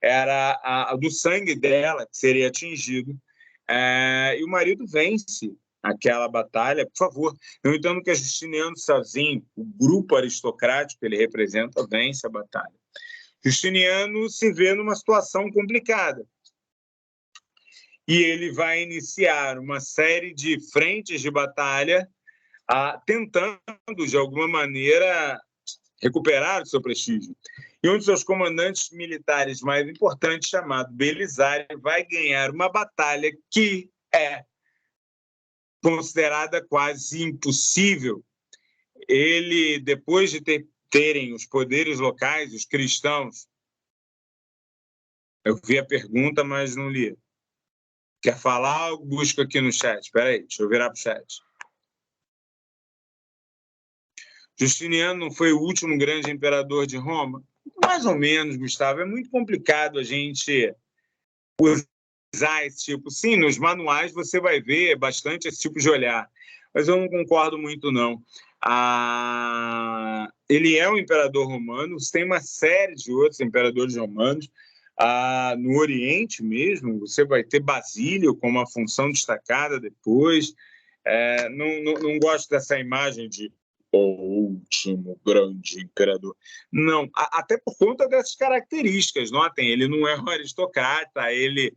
era a do sangue dela, que seria atingido. E o marido vence aquela batalha, por favor. Eu entendo que é Justiniano sozinho, o grupo aristocrático que ele representa, vence a batalha. Justiniano se vê numa situação complicada. E ele vai iniciar uma série de frentes de batalha, tentando, de alguma maneira, recuperar o seu prestígio. E um dos seus comandantes militares mais importantes, chamado Belisário, vai ganhar uma batalha que é considerada quase impossível. Ele, depois de terem os poderes locais, os cristãos... Eu vi a pergunta, mas não li. Quer falar? Eu busco aqui no chat. Espera aí, deixa eu virar para o chat. Justiniano não foi o último grande imperador de Roma? Mais ou menos, Gustavo. É muito complicado a gente usar esse tipo. Sim, nos manuais você vai ver bastante esse tipo de olhar, mas eu não concordo muito, não. Ele é um imperador romano, tem uma série de outros imperadores romanos. No Oriente mesmo, você vai ter Basílio com uma função destacada depois. Não gosto dessa imagem de o último grande imperador. Não, até por conta dessas características. Notem, ele não é um aristocrata, ele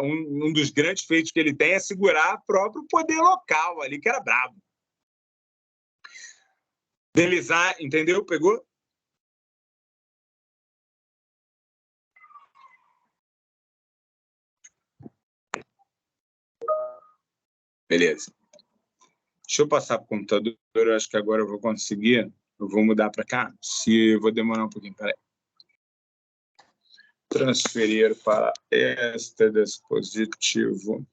um dos grandes feitos que ele tem é segurar o próprio poder local ali, que era brabo. Delizar, entendeu? Pegou? Beleza. Deixa eu passar para o computador, eu acho que agora eu vou conseguir. Eu vou mudar para cá, se eu vou demorar um pouquinho. Peraí. Transferir para este dispositivo.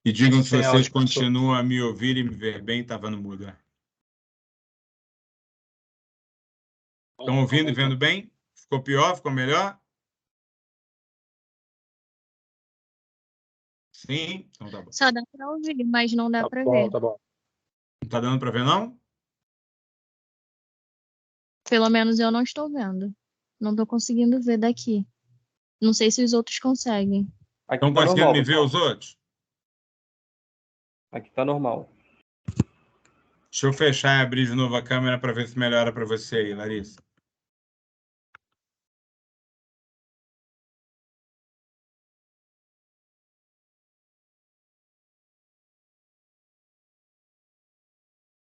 E digam se vocês continuam a me ouvir e me ver bem, estava no mudo. Estão ouvindo e vendo bem? Ficou pior? Ficou melhor? Sim? Então tá bom. Só dá para ouvir, mas não dá para bom, ver. tá bom. Não tá dando para ver, não? Pelo menos eu não estou vendo. Não estou conseguindo ver daqui. Não sei se os outros conseguem. Aqui Estão tá conseguindo normal, me ver pessoal. os outros? Aqui tá normal. Deixa eu fechar e abrir de novo a câmera para ver se melhora para você aí, Larissa.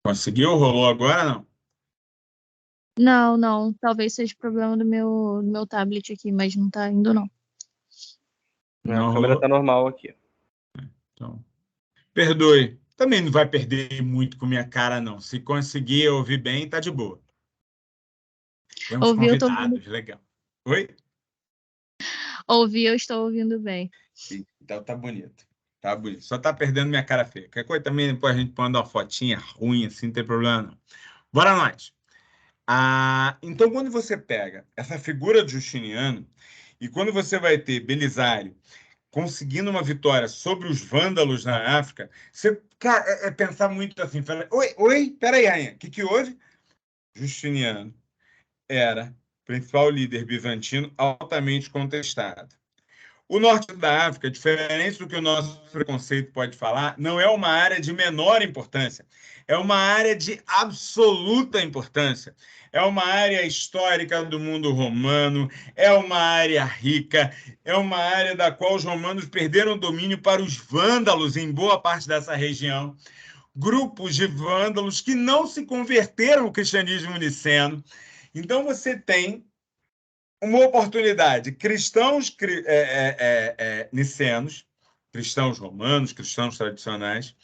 Conseguiu? Rolou agora, não? Não, não. Talvez seja problema do meu tablet aqui, mas não tá indo, não. Não A câmera rolou? tá normal aqui. Então, perdoe. Também não vai perder muito com minha cara, não. Se conseguir ouvir bem, tá de boa. Temos Ouvi, eu tô ouvindo. convidados, legal. Oi? Ouvi, eu estou ouvindo bem. Então tá bonito. Tá bonito. Só tá perdendo minha cara feia. Qualquer coisa também, depois a gente põe uma fotinha ruim, assim, não tem problema, não. Bora nós. Então, quando você pega essa figura de Justiniano, e quando você vai ter Belisário conseguindo uma vitória sobre os vândalos na África, você, cara, é pensar muito assim, fala, oi, peraí, rainha, o que houve? Justiniano era principal líder bizantino altamente contestado. O norte da África, diferente do que o nosso preconceito pode falar, não é uma área de menor importância, é uma área de absoluta importância. É uma área histórica do mundo romano, é uma área rica, é uma área da qual os romanos perderam o domínio para os vândalos em boa parte dessa região. Grupos de vândalos que não se converteram ao cristianismo niceno. Então você tem uma oportunidade. Cristãos nicenos, cristãos romanos, cristãos tradicionais,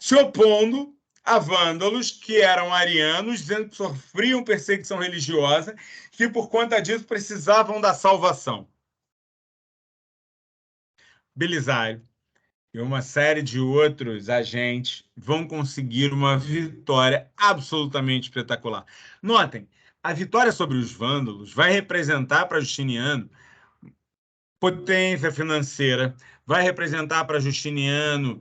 se opondo a vândalos que eram arianos, dizendo que sofriam perseguição religiosa, que por conta disso precisavam da salvação. Belisário e uma série de outros agentes vão conseguir uma vitória absolutamente espetacular. Notem, a vitória sobre os vândalos vai representar para Justiniano potência financeira, vai representar para Justiniano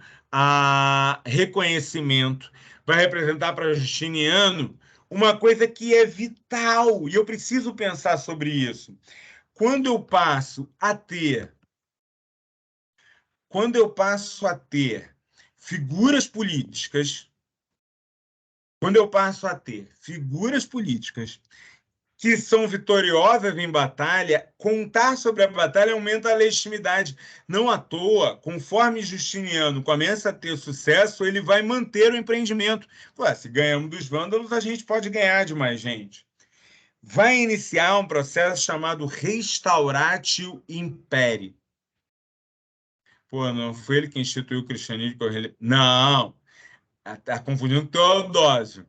reconhecimento, vai representar para Justiniano uma coisa que é vital, e eu preciso pensar sobre isso. Quando eu passo a ter figuras políticas, que são vitoriosas em batalha, contar sobre a batalha aumenta a legitimidade. Não à toa, conforme Justiniano começa a ter sucesso, ele vai manter o empreendimento. Pô, se ganhamos dos vândalos, a gente pode ganhar de mais gente. Vai iniciar um processo chamado Restauratio Imperii. Pô, não foi ele que instituiu o cristianismo? Não, está confundindo Teodósio.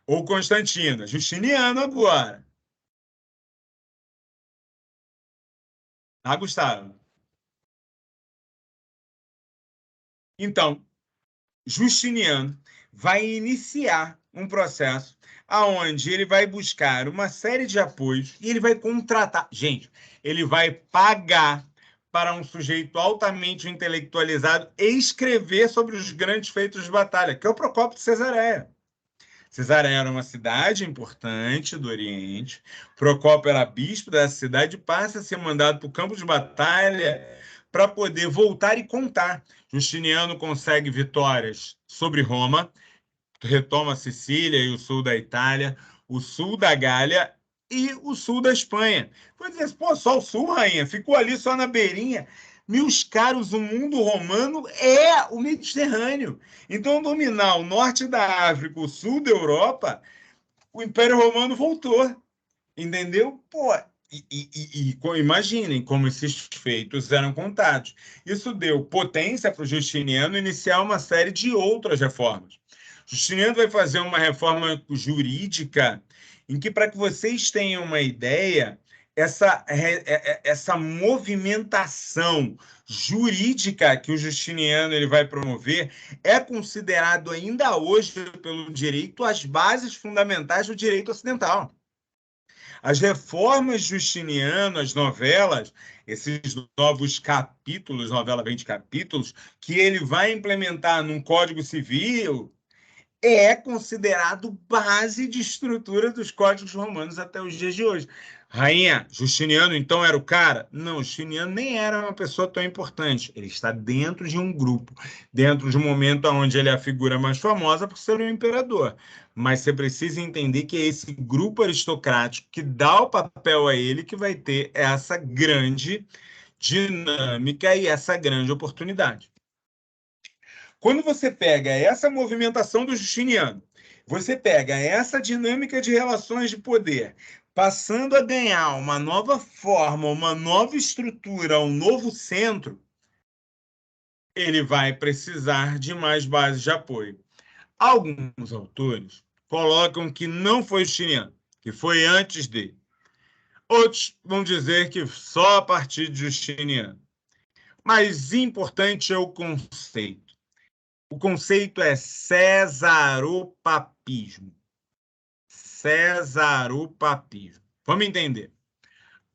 Ou Constantino, Justiniano agora. Gustavo? Então, Justiniano vai iniciar um processo aonde ele vai buscar uma série de apoios e ele vai contratar. Gente, ele vai pagar para um sujeito altamente intelectualizado escrever sobre os grandes feitos de batalha, que é o Procópio de Cesareia. Cesareia era uma cidade importante do Oriente. Procópio era bispo dessa cidade e passa a ser mandado para o campo de batalha para poder voltar e contar. Justiniano consegue vitórias sobre Roma, retoma a Sicília e o sul da Itália, o sul da Gália e o sul da Espanha. Pode dizer, pô, só o sul, rainha, ficou ali só na beirinha. Meus caros, o mundo romano é o Mediterrâneo. Então, dominar o norte da África, o sul da Europa, o Império Romano voltou. Entendeu? Pô, imaginem como esses feitos eram contados. Isso deu potência para o Justiniano iniciar uma série de outras reformas. Justiniano vai fazer uma reforma jurídica em que, para que vocês tenham uma ideia, essa movimentação jurídica que o Justiniano ele vai promover é considerado ainda hoje pelo direito as bases fundamentais do direito ocidental. As reformas justinianas, as novelas, esses novos capítulos, novela 20 capítulos, que ele vai implementar num Código Civil, é considerado base de estrutura dos códigos romanos até os dias de hoje. Rainha, Justiniano, então, era o cara? Não, Justiniano nem era uma pessoa tão importante. Ele está dentro de um grupo, dentro de um momento onde ele é a figura mais famosa por ser um imperador. Mas você precisa entender que é esse grupo aristocrático que dá o papel a ele que vai ter essa grande dinâmica e essa grande oportunidade. Quando você pega essa movimentação do Justiniano, você pega essa dinâmica de relações de poder, passando a ganhar uma nova forma, uma nova estrutura, um novo centro, ele vai precisar de mais bases de apoio. Alguns autores colocam que não foi Justiniano, que foi antes dele. Outros vão dizer que só a partir de Justiniano. Mas importante é o conceito. O conceito é cesaropapismo. Cesaropapismo. Vamos entender.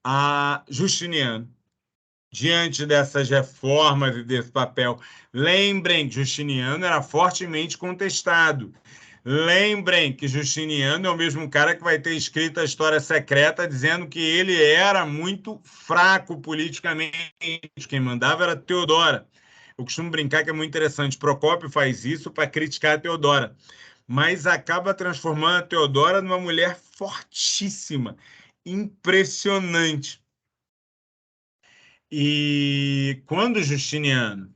A Justiniano, diante dessas reformas e desse papel, lembrem que Justiniano era fortemente contestado. Lembrem que Justiniano é o mesmo cara que vai ter escrito a história secreta dizendo que ele era muito fraco politicamente. Quem mandava era Teodora. Eu costumo brincar que é muito interessante. Procópio faz isso para criticar a Teodora, mas acaba transformando a Teodora numa mulher fortíssima, impressionante. E quando Justiniano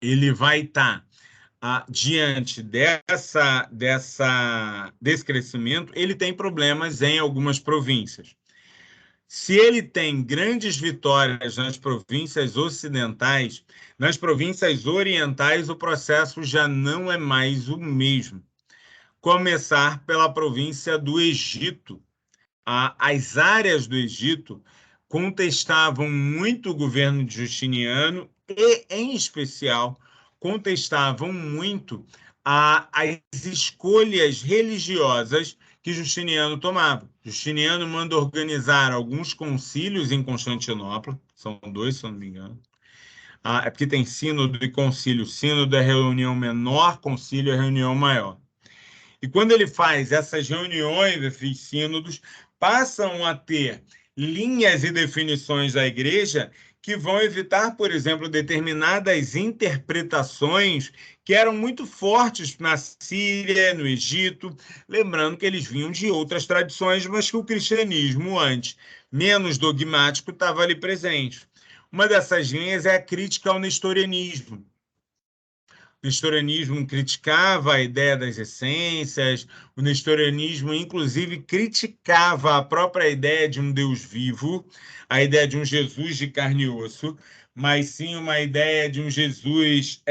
ele vai estar diante desse crescimento, ele tem problemas em algumas províncias. Se ele tem grandes vitórias nas províncias ocidentais, nas províncias orientais o processo já não é mais o mesmo. Começar pela província do Egito. As áreas do Egito contestavam muito o governo de Justiniano e, em especial, contestavam muito as escolhas religiosas que Justiniano tomava. Justiniano manda organizar alguns concílios em Constantinopla, são 2, se eu não me engano. É porque tem sínodo e concílio. Sínodo é a reunião menor, concílio é a reunião maior. E quando ele faz essas reuniões, esses sínodos, passam a ter linhas e definições da igreja que vão evitar, por exemplo, determinadas interpretações que eram muito fortes na Síria, no Egito, lembrando que eles vinham de outras tradições, mas que o cristianismo, antes menos dogmático, estava ali presente. Uma dessas linhas é a crítica ao nestorianismo. O nestorianismo criticava a ideia das essências, o nestorianismo, inclusive, criticava a própria ideia de um Deus vivo, a ideia de um Jesus de carne e osso, mas sim uma ideia de um Jesus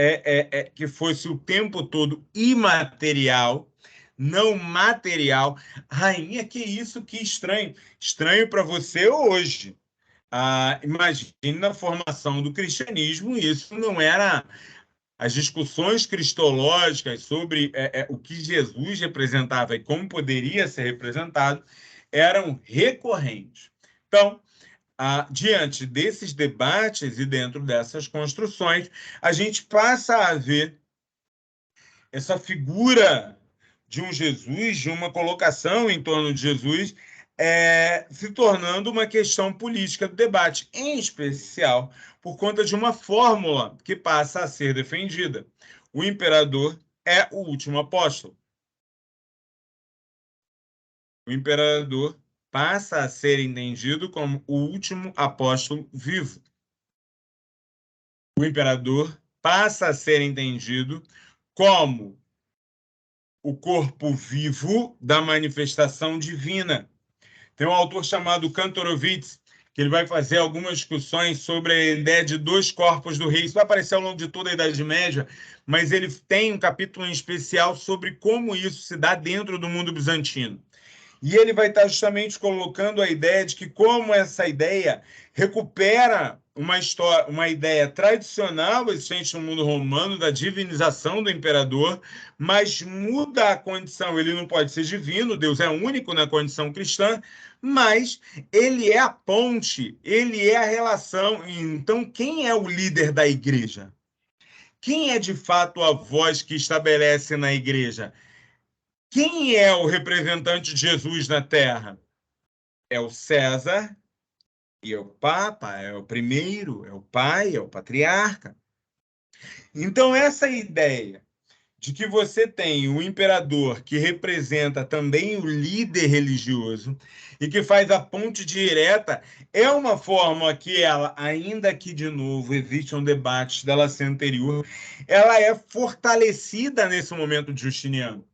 que fosse o tempo todo imaterial, não material. Rainha, que isso, que estranho. Estranho para você hoje. Imagine na formação do cristianismo, isso não era... As discussões cristológicas sobre o que Jesus representava e como poderia ser representado eram recorrentes. Então, diante desses debates e dentro dessas construções, a gente passa a ver essa figura de um Jesus, de uma colocação em torno de Jesus, se tornando uma questão política do debate, em especial por conta de uma fórmula que passa a ser defendida. O imperador é o último apóstolo. O imperador passa a ser entendido como o último apóstolo vivo. O imperador passa a ser entendido como o corpo vivo da manifestação divina. Tem um autor chamado Kantorowicz, que ele vai fazer algumas discussões sobre a ideia de 2 corpos do rei. Isso vai aparecer ao longo de toda a Idade Média, mas ele tem um capítulo em especial sobre como isso se dá dentro do mundo bizantino. E ele vai estar justamente colocando a ideia de que como essa ideia recupera uma ideia tradicional existente no mundo romano da divinização do imperador, mas muda a condição. Ele não pode ser divino, Deus é único na condição cristã, mas ele é a ponte, ele é a relação. Então, quem é o líder da igreja? Quem é de fato a voz que estabelece na igreja? Quem é o representante de Jesus na Terra? É o César e é o Papa, é o primeiro, é o pai, é o patriarca. Então, essa ideia de que você tem o imperador que representa também o líder religioso e que faz a ponte direta é uma forma que ela, ainda que de novo existe um debate dela ser anterior, ela é fortalecida nesse momento de Justiniano.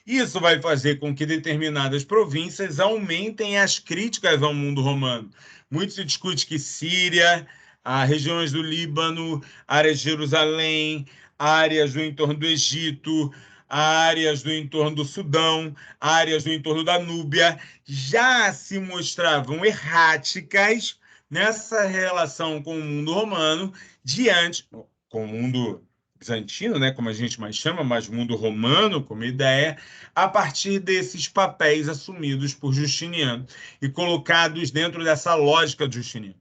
Isso vai fazer com que determinadas províncias aumentem as críticas ao mundo romano. Muito se discute que Síria, as regiões do Líbano, áreas de Jerusalém, áreas do entorno do Egito, áreas do entorno do Sudão, áreas do entorno da Núbia, já se mostravam erráticas nessa relação com o mundo romano, diante, com o mundo bizantino, né, como a gente mais chama, mas mundo romano como ideia, a partir desses papéis assumidos por Justiniano e colocados dentro dessa lógica de Justiniano.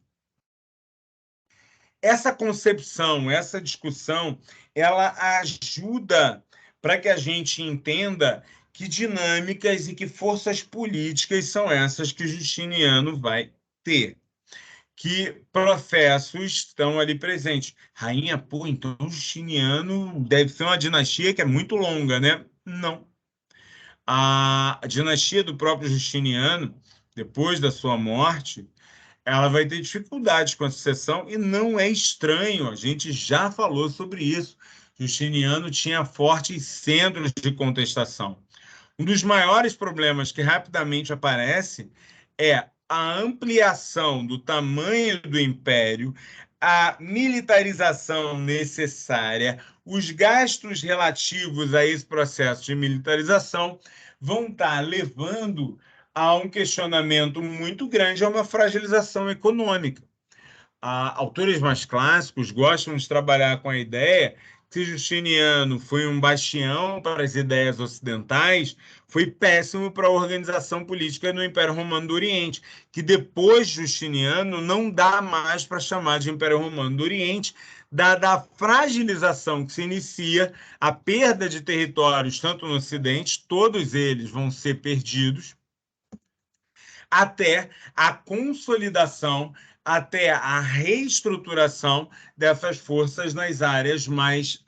Essa concepção, essa discussão, ela ajuda para que a gente entenda que dinâmicas e que forças políticas são essas que Justiniano vai ter. Que processos estão ali presentes. Rainha, pô, então Justiniano deve ser uma dinastia que é muito longa, né? Não. A dinastia do próprio Justiniano, depois da sua morte, ela vai ter dificuldades com a sucessão e não é estranho, a gente já falou sobre isso. Justiniano tinha fortes centros de contestação. Um dos maiores problemas que rapidamente aparece é a ampliação do tamanho do império, a militarização necessária, os gastos relativos a esse processo de militarização vão estar levando a um questionamento muito grande, a uma fragilização econômica. Autores mais clássicos gostam de trabalhar com a ideia que Justiniano foi um bastião para as ideias ocidentais, foi péssimo para a organização política no Império Romano do Oriente, que depois de Justiniano não dá mais para chamar de Império Romano do Oriente, dada a fragilização que se inicia, a perda de territórios, tanto no Ocidente, todos eles vão ser perdidos, até a consolidação, até a reestruturação dessas forças nas áreas mais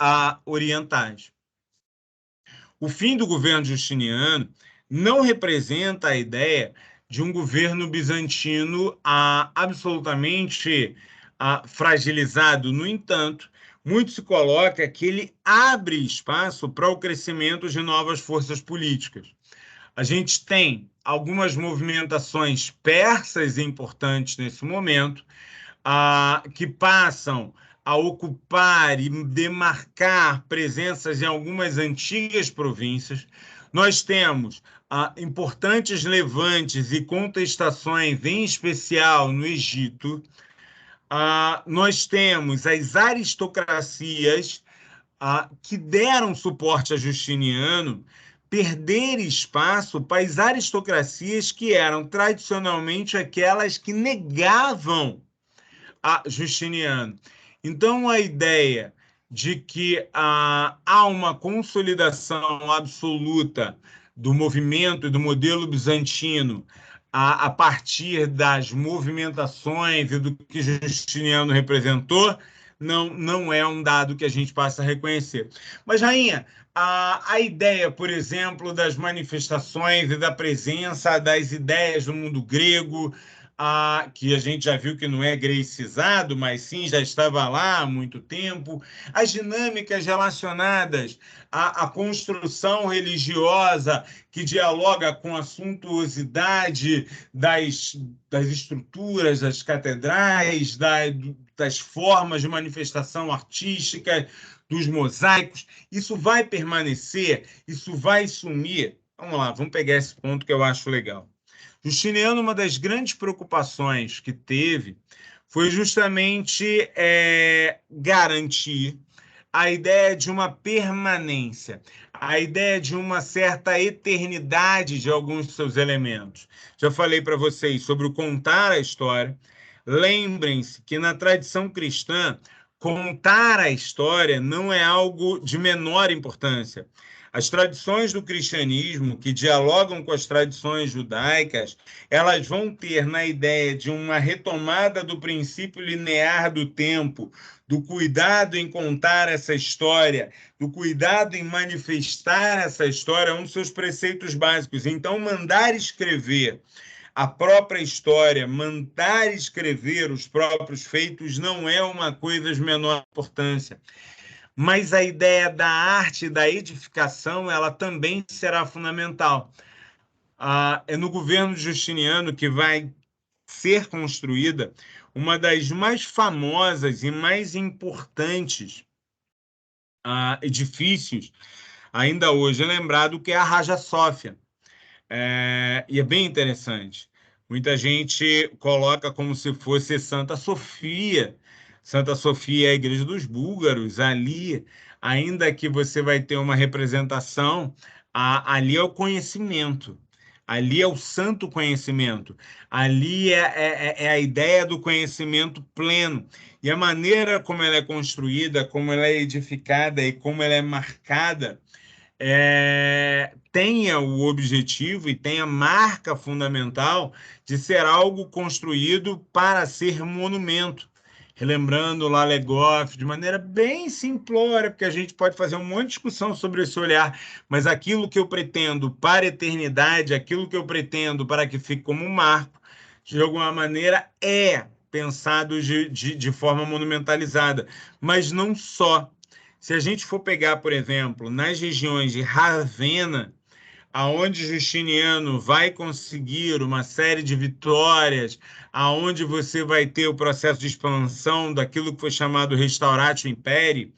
orientais. O fim do governo justiniano não representa a ideia de um governo bizantino absolutamente fragilizado. No entanto, muito se coloca que ele abre espaço para o crescimento de novas forças políticas. A gente tem algumas movimentações persas importantes nesse momento, que passam a ocupar e demarcar presenças em algumas antigas províncias. Nós temos importantes levantes e contestações, em especial no Egito. Nós temos as aristocracias que deram suporte a Justiniano perder espaço para as aristocracias que eram tradicionalmente aquelas que negavam a Justiniano. Então, a ideia de que há uma consolidação absoluta do movimento e do modelo bizantino a partir das movimentações e do que Justiniano representou, não é um dado que a gente passa a reconhecer. Mas, Rainha, a ideia, por exemplo, das manifestações e da presença das ideias do mundo grego, que a gente já viu que não é grecizado, mas sim já estava lá há muito tempo, as dinâmicas relacionadas à construção religiosa que dialoga com a suntuosidade das estruturas, das catedrais, das formas de manifestação artística, dos mosaicos, isso vai permanecer, isso vai sumir. Vamos lá, vamos pegar esse ponto que eu acho legal. Justiniano, uma das grandes preocupações que teve foi justamente garantir a ideia de uma permanência, a ideia de uma certa eternidade de alguns dos seus elementos. Já falei para vocês sobre o contar a história. Lembrem-se que na tradição cristã, contar a história não é algo de menor importância. As tradições do cristianismo, que dialogam com as tradições judaicas, elas vão ter na ideia de uma retomada do princípio linear do tempo, do cuidado em contar essa história, do cuidado em manifestar essa história, um dos seus preceitos básicos. Então, mandar escrever a própria história, mandar escrever os próprios feitos não é uma coisa de menor importância. Mas a ideia da arte, da edificação, ela também será fundamental. É no governo Justiniano que vai ser construída uma das mais famosas e mais importantes edifícios, ainda hoje é lembrado, que é a Hagia Sófia. E é bem interessante. Muita gente coloca como se fosse Santa Sofia. Santa Sofia é a igreja dos búlgaros. Ali, ainda que você vai ter uma representação, ali é o conhecimento. Ali é o santo conhecimento. Ali é a ideia do conhecimento pleno. E a maneira como ela é construída, como ela é edificada e como ela é marcada, tenha o objetivo e tenha marca fundamental de ser algo construído para ser monumento. Relembrando lá Legoff, de maneira bem simplória, porque a gente pode fazer um monte de discussão sobre esse olhar, mas aquilo que eu pretendo para a eternidade, aquilo que eu pretendo para que fique como um marco, de alguma maneira é pensado de forma monumentalizada, mas não só. Se a gente for pegar, por exemplo, nas regiões de Ravenna, aonde Justiniano vai conseguir uma série de vitórias, aonde você vai ter o processo de expansão daquilo que foi chamado Restauratio Imperii,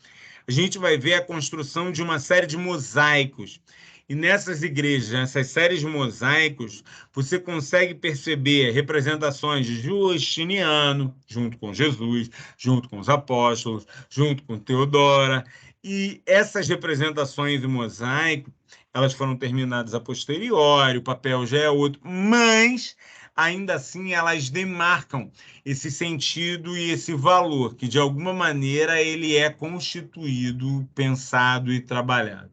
a gente vai ver a construção de uma série de mosaicos. E nessas igrejas, nessas séries de mosaicos, você consegue perceber representações de Justiniano, junto com Jesus, junto com os apóstolos, junto com Teodora. E essas representações de mosaico, elas foram terminadas a posteriori, o papel já é outro, mas ainda assim elas demarcam esse sentido e esse valor, que de alguma maneira ele é constituído, pensado e trabalhado.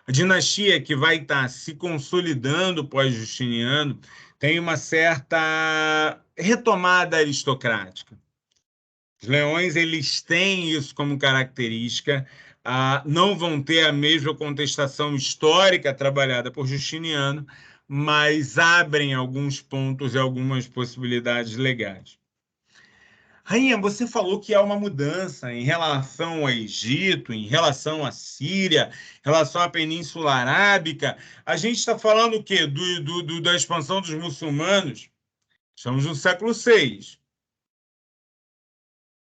A dinastia que vai estar se consolidando pós-Justiniano tem uma certa retomada aristocrática. Os leões, eles têm isso como característica, não vão ter a mesma contestação histórica trabalhada por Justiniano, mas abrem alguns pontos e algumas possibilidades legais. Rainha, você falou que há uma mudança em relação ao Egito, em relação à Síria, em relação à Península Arábica. A gente está falando o quê? Da expansão dos muçulmanos? Estamos no século VI.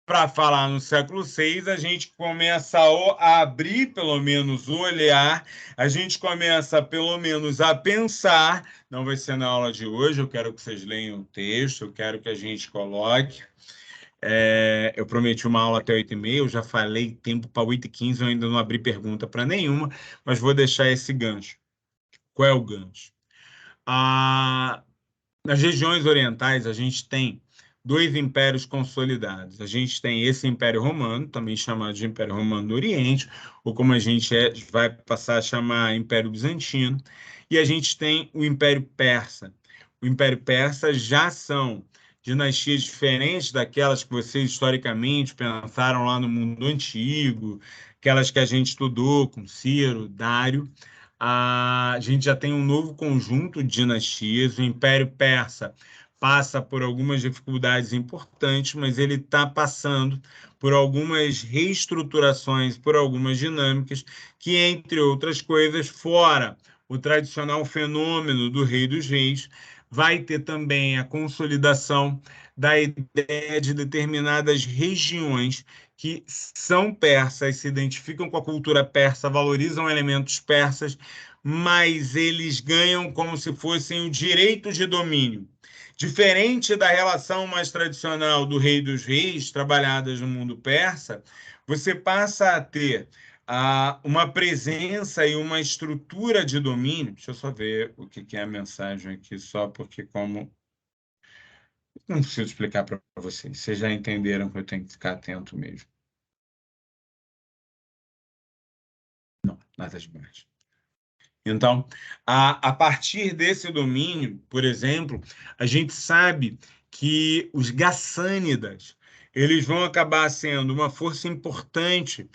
Para falar no século VI, a gente começa a abrir, pelo menos, o olhar, a gente começa, pelo menos, a pensar. Não vai ser na aula de hoje, eu quero que vocês leiam o texto, eu quero que a gente coloque. Eu prometi uma aula até 8h30, eu já falei tempo para 8h15, eu ainda não abri pergunta para nenhuma, mas vou deixar esse gancho. Qual é o gancho? Nas regiões orientais, a gente tem dois impérios consolidados. A gente tem esse Império Romano, também chamado de Império Romano do Oriente, ou como a gente vai passar a chamar Império Bizantino, e a gente tem o Império Persa. O Império Persa já são dinastias diferentes daquelas que vocês historicamente pensaram lá no mundo antigo, aquelas que a gente estudou com Ciro, Dário. A gente já tem um novo conjunto de dinastias. O Império Persa passa por algumas dificuldades importantes, mas ele está passando por algumas reestruturações, por algumas dinâmicas que, entre outras coisas, fora o tradicional fenômeno do Rei dos Reis, vai ter também a consolidação da ideia de determinadas regiões que são persas, se identificam com a cultura persa, valorizam elementos persas, mas eles ganham como se fossem o direito de domínio. Diferente da relação mais tradicional do rei dos reis, trabalhadas no mundo persa, você passa a ter uma presença e uma estrutura de domínio. Deixa eu só ver o que é a mensagem aqui, só porque como... Não preciso explicar para vocês, vocês já entenderam que eu tenho que ficar atento mesmo. Não, nada demais. Então, a partir desse domínio, por exemplo, a gente sabe que os gassânidas eles vão acabar sendo uma força importante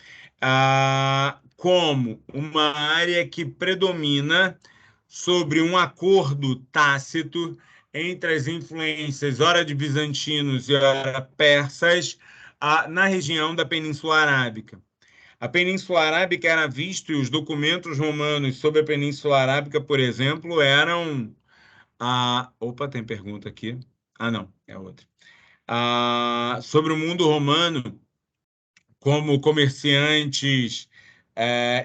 como uma área que predomina sobre um acordo tácito entre as influências, ora de bizantinos e ora persas, na região da Península Arábica. A Península Arábica era vista e os documentos romanos sobre a Península Arábica, por exemplo, eram... Opa, tem pergunta aqui. Não, é outra. Sobre o mundo romano, como comerciantes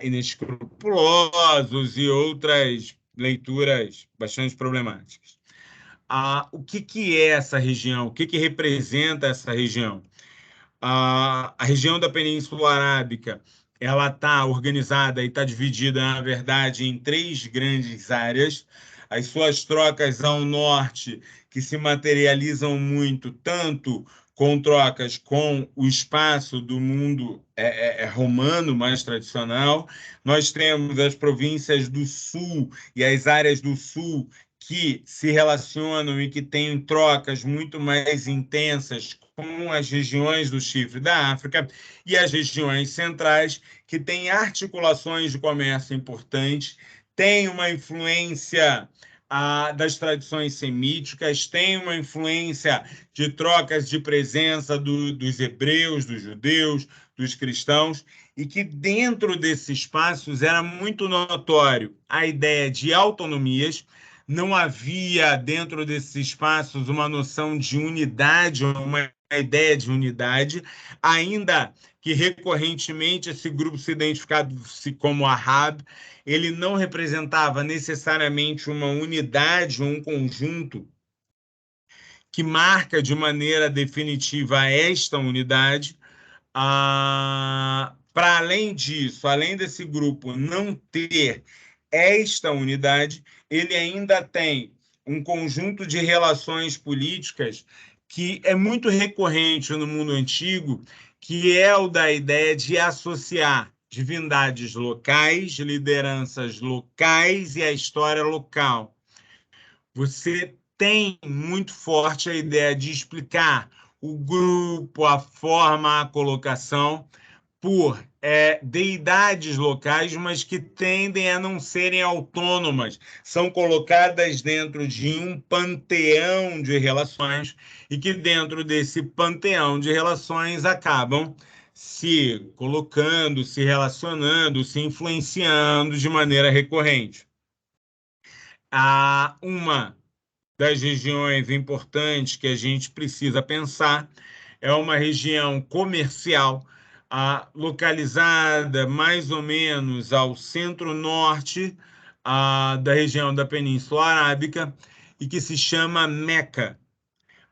inescrupulosos e outras leituras bastante problemáticas. O que é essa região? O que representa essa região? A região da Península Arábica ela está organizada e está dividida, na verdade, em 3 grandes áreas. As suas trocas ao norte, que se materializam muito, tanto com trocas com o espaço do mundo romano mais tradicional. Nós temos as províncias do sul e as áreas do sul que se relacionam e que têm trocas muito mais intensas com as regiões do chifre da África e as regiões centrais, que têm articulações de comércio importantes, têm uma influência das tradições semíticas, tem uma influência de trocas de presença dos hebreus, dos judeus, dos cristãos, e que dentro desses espaços era muito notório a ideia de autonomias. Não havia dentro desses espaços uma noção de unidade, uma ideia de unidade, ainda que recorrentemente esse grupo se identificava-se como Ahab, ele não representava necessariamente uma unidade ou um conjunto que marca de maneira definitiva esta unidade. Para além disso, além desse grupo não ter esta unidade, ele ainda tem um conjunto de relações políticas que é muito recorrente no mundo antigo, que é o da ideia de associar divindades locais, lideranças locais e a história local. Você tem muito forte a ideia de explicar o grupo, a forma, a colocação por deidades locais, mas que tendem a não serem autônomas, são colocadas dentro de um panteão de relações e que dentro desse panteão de relações acabam se colocando, se relacionando, se influenciando de maneira recorrente. Uma das regiões importantes que a gente precisa pensar é uma região comercial, localizada mais ou menos ao centro-norte da região da Península Arábica e que se chama Meca.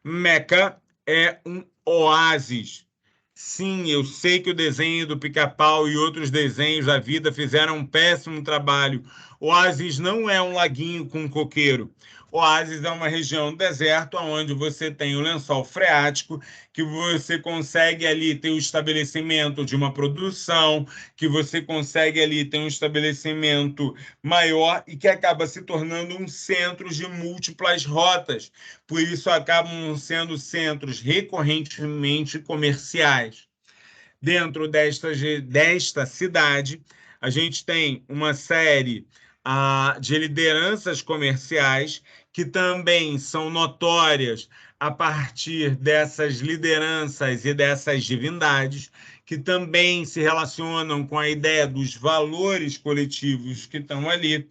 Meca é um oásis. Sim, eu sei que o desenho do Pica-Pau e outros desenhos da vida fizeram um péssimo trabalho. Oásis não é um laguinho com coqueiro. Oásis é uma região do deserto onde você tem o lençol freático, que você consegue ali ter o estabelecimento de uma produção, que você consegue ali ter um estabelecimento maior e que acaba se tornando um centro de múltiplas rotas. Por isso, acabam sendo centros recorrentemente comerciais. Dentro desta cidade, a gente tem uma série de lideranças comerciais que também são notórias a partir dessas lideranças e dessas divindades, que também se relacionam com a ideia dos valores coletivos que estão ali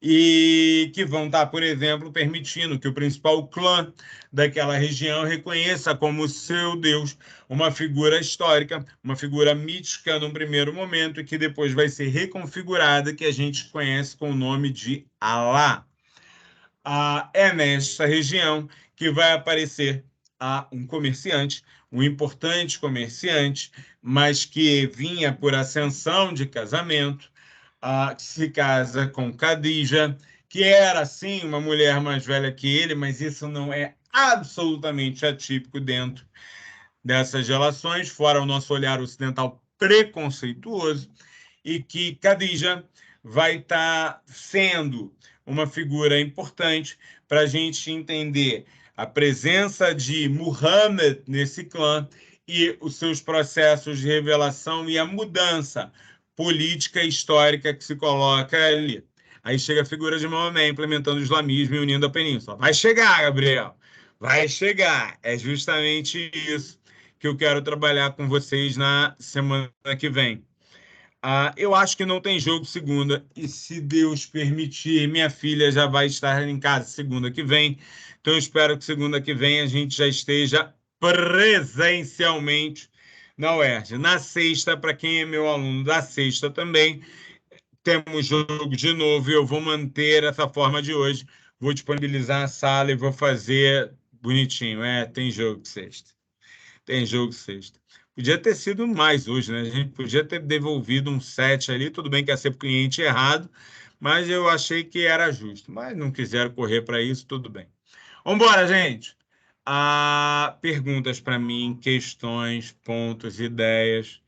e que vão estar, por exemplo, permitindo que o principal clã daquela região reconheça como seu Deus uma figura histórica, uma figura mítica num primeiro momento e que depois vai ser reconfigurada, que a gente conhece com o nome de Alá. É nesta região que vai aparecer um comerciante, um importante comerciante, mas que vinha por ascensão de casamento, que se casa com Khadija, que era, sim, uma mulher mais velha que ele, mas isso não é absolutamente atípico dentro dessas relações, fora o nosso olhar ocidental preconceituoso, e que Khadija vai estar sendo uma figura importante para a gente entender a presença de Muhammad nesse clã e os seus processos de revelação e a mudança política e histórica que se coloca ali. Aí chega a figura de Maomé implementando o islamismo e unindo a península. Vai chegar, Gabriel, vai chegar. É justamente isso que eu quero trabalhar com vocês na semana que vem. Eu acho que não tem jogo segunda, e se Deus permitir, minha filha já vai estar em casa segunda que vem, então eu espero que segunda que vem a gente já esteja presencialmente na UERJ. Na sexta, para quem é meu aluno da sexta também, temos jogo de novo e eu vou manter essa forma de hoje, vou disponibilizar a sala e vou fazer bonitinho. Tem jogo sexta. Tem jogo sexta. Podia ter sido mais hoje, né? A gente podia ter devolvido um 7 ali, tudo bem que ia ser para o cliente errado, mas eu achei que era justo. Mas não quiseram correr para isso, tudo bem. Vamos embora, gente! Perguntas para mim, questões, pontos, ideias.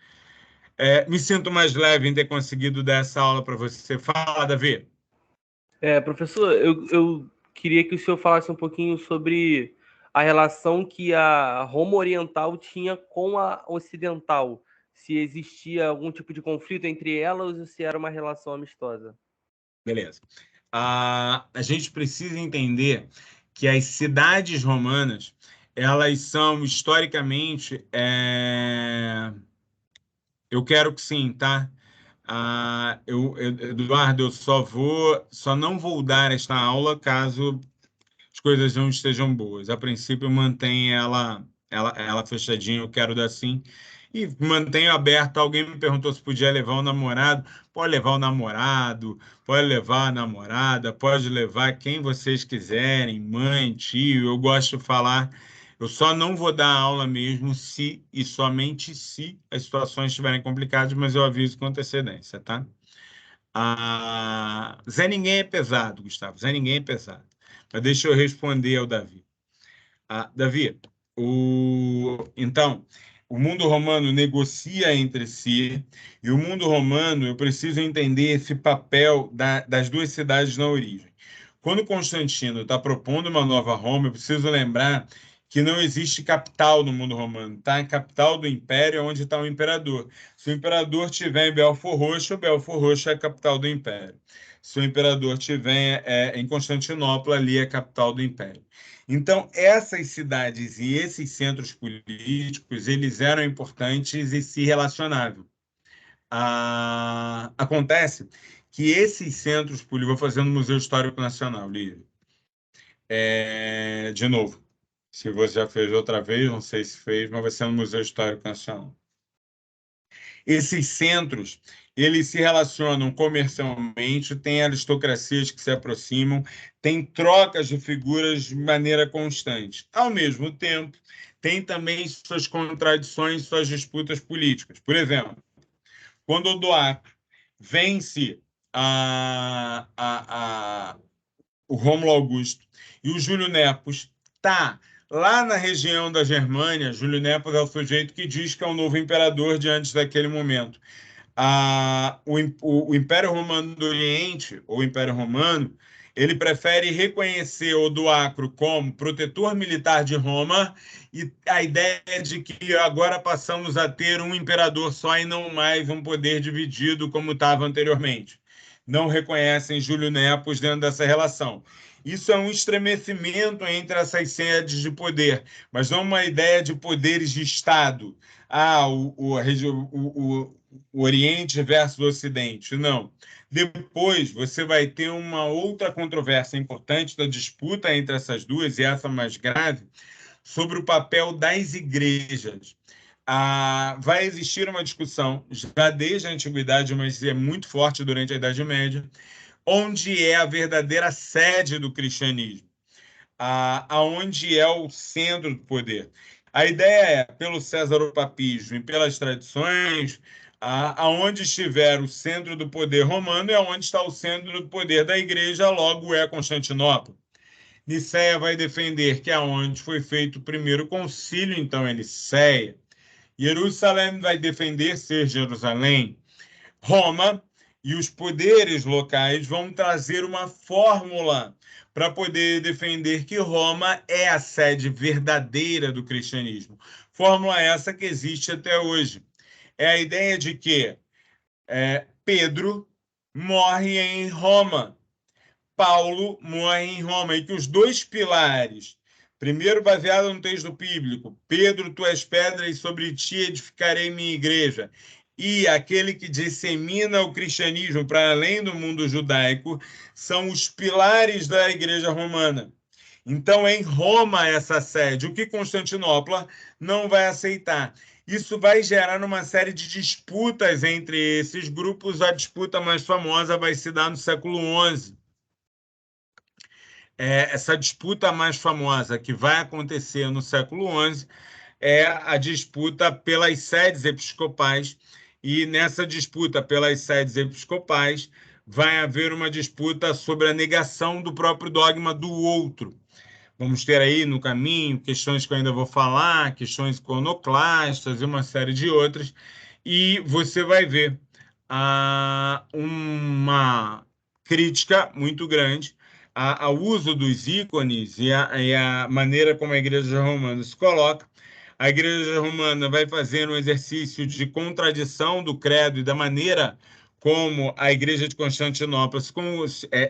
Me sinto mais leve em ter conseguido dar essa aula para você. Fala, Davi. Professor, eu queria que o senhor falasse um pouquinho sobre a relação que a Roma Oriental tinha com a Ocidental. Se existia algum tipo de conflito entre elas ou se era uma relação amistosa. Beleza. A gente precisa entender que as cidades romanas, elas são historicamente... Eu quero que sim, tá? Eduardo, eu só não vou dar esta aula caso as coisas não estejam boas. A princípio, mantenho ela fechadinha, eu quero dar sim. E mantenho aberto. Alguém me perguntou se podia levar o namorado. Pode levar o namorado, pode levar a namorada, pode levar quem vocês quiserem, mãe, tio. Eu gosto de falar. Eu só não vou dar aula mesmo se e somente se as situações estiverem complicadas, mas eu aviso com antecedência, tá? Zé Ninguém é pesado, Gustavo. Zé Ninguém é pesado. Mas deixa eu responder ao Davi. Davi, então, o mundo romano negocia entre si, e o mundo romano, eu preciso entender esse papel das duas cidades na origem. Quando Constantino está propondo uma nova Roma, eu preciso lembrar que não existe capital no mundo romano, tá? A capital do império é onde está o imperador. Se o imperador estiver em Belfor Roxo é a capital do império. Se o imperador estiver em Constantinopla, ali é a capital do império. Então, essas cidades e esses centros políticos, eles eram importantes e se relacionavam. Acontece que esses centros políticos... Vou fazer no Museu Histórico Nacional, Lívia. De novo, se você já fez outra vez, não sei se fez, mas vai ser no Museu Histórico Nacional. Esses centros, eles se relacionam comercialmente, tem aristocracias que se aproximam, tem trocas de figuras de maneira constante. Ao mesmo tempo, tem também suas contradições, suas disputas políticas. Por exemplo, quando Odoacro vence o Rômulo Augusto e o Júlio Nepos está lá na região da Germânia, Júlio Nepos é o sujeito que diz que é o novo imperador diante daquele momento. O Império Romano do Oriente, ou Império Romano, ele prefere reconhecer Odoacro como protetor militar de Roma e a ideia de que agora passamos a ter um imperador só e não mais um poder dividido como estava anteriormente. Não reconhecem Júlio Nepos dentro dessa relação. Isso é um estremecimento entre essas sedes de poder, mas não uma ideia de poderes de Estado. O Oriente versus o Ocidente. Não. Depois, você vai ter uma outra controvérsia importante da disputa entre essas duas, e essa mais grave, sobre o papel das igrejas. Vai existir uma discussão, já desde a Antiguidade, mas é muito forte durante a Idade Média, onde é a verdadeira sede do cristianismo. aonde é o centro do poder. A ideia é, pelo Césaropapismo e pelas tradições, aonde estiver o centro do poder romano é onde está o centro do poder da igreja, logo é Constantinopla. Nicéia vai defender que é onde foi feito o primeiro concílio, então é Nicéia. Jerusalém vai defender ser Jerusalém. Roma e os poderes locais vão trazer uma fórmula para poder defender que Roma é a sede verdadeira do cristianismo. Fórmula essa que existe até hoje. É a ideia de que Pedro morre em Roma, Paulo morre em Roma, e que os dois pilares, primeiro baseado no texto bíblico, Pedro, tu és pedra e sobre ti edificarei minha igreja, e aquele que dissemina o cristianismo para além do mundo judaico, são os pilares da igreja romana. Então, em Roma, essa sede, o que Constantinopla não vai aceitar. Isso vai gerar uma série de disputas entre esses grupos. A disputa mais famosa vai se dar no século XI. Essa disputa mais famosa que vai acontecer no século XI é a disputa pelas sedes episcopais, e nessa disputa pelas sedes episcopais vai haver uma disputa sobre a negação do próprio dogma do outro. Vamos ter aí no caminho questões que eu ainda vou falar, questões iconoclastas e uma série de outras, e você vai ver uma crítica muito grande ao uso dos ícones e a maneira como a Igreja Romana se coloca. A Igreja Romana vai fazer um exercício de contradição do credo e da maneira como a Igreja de Constantinopla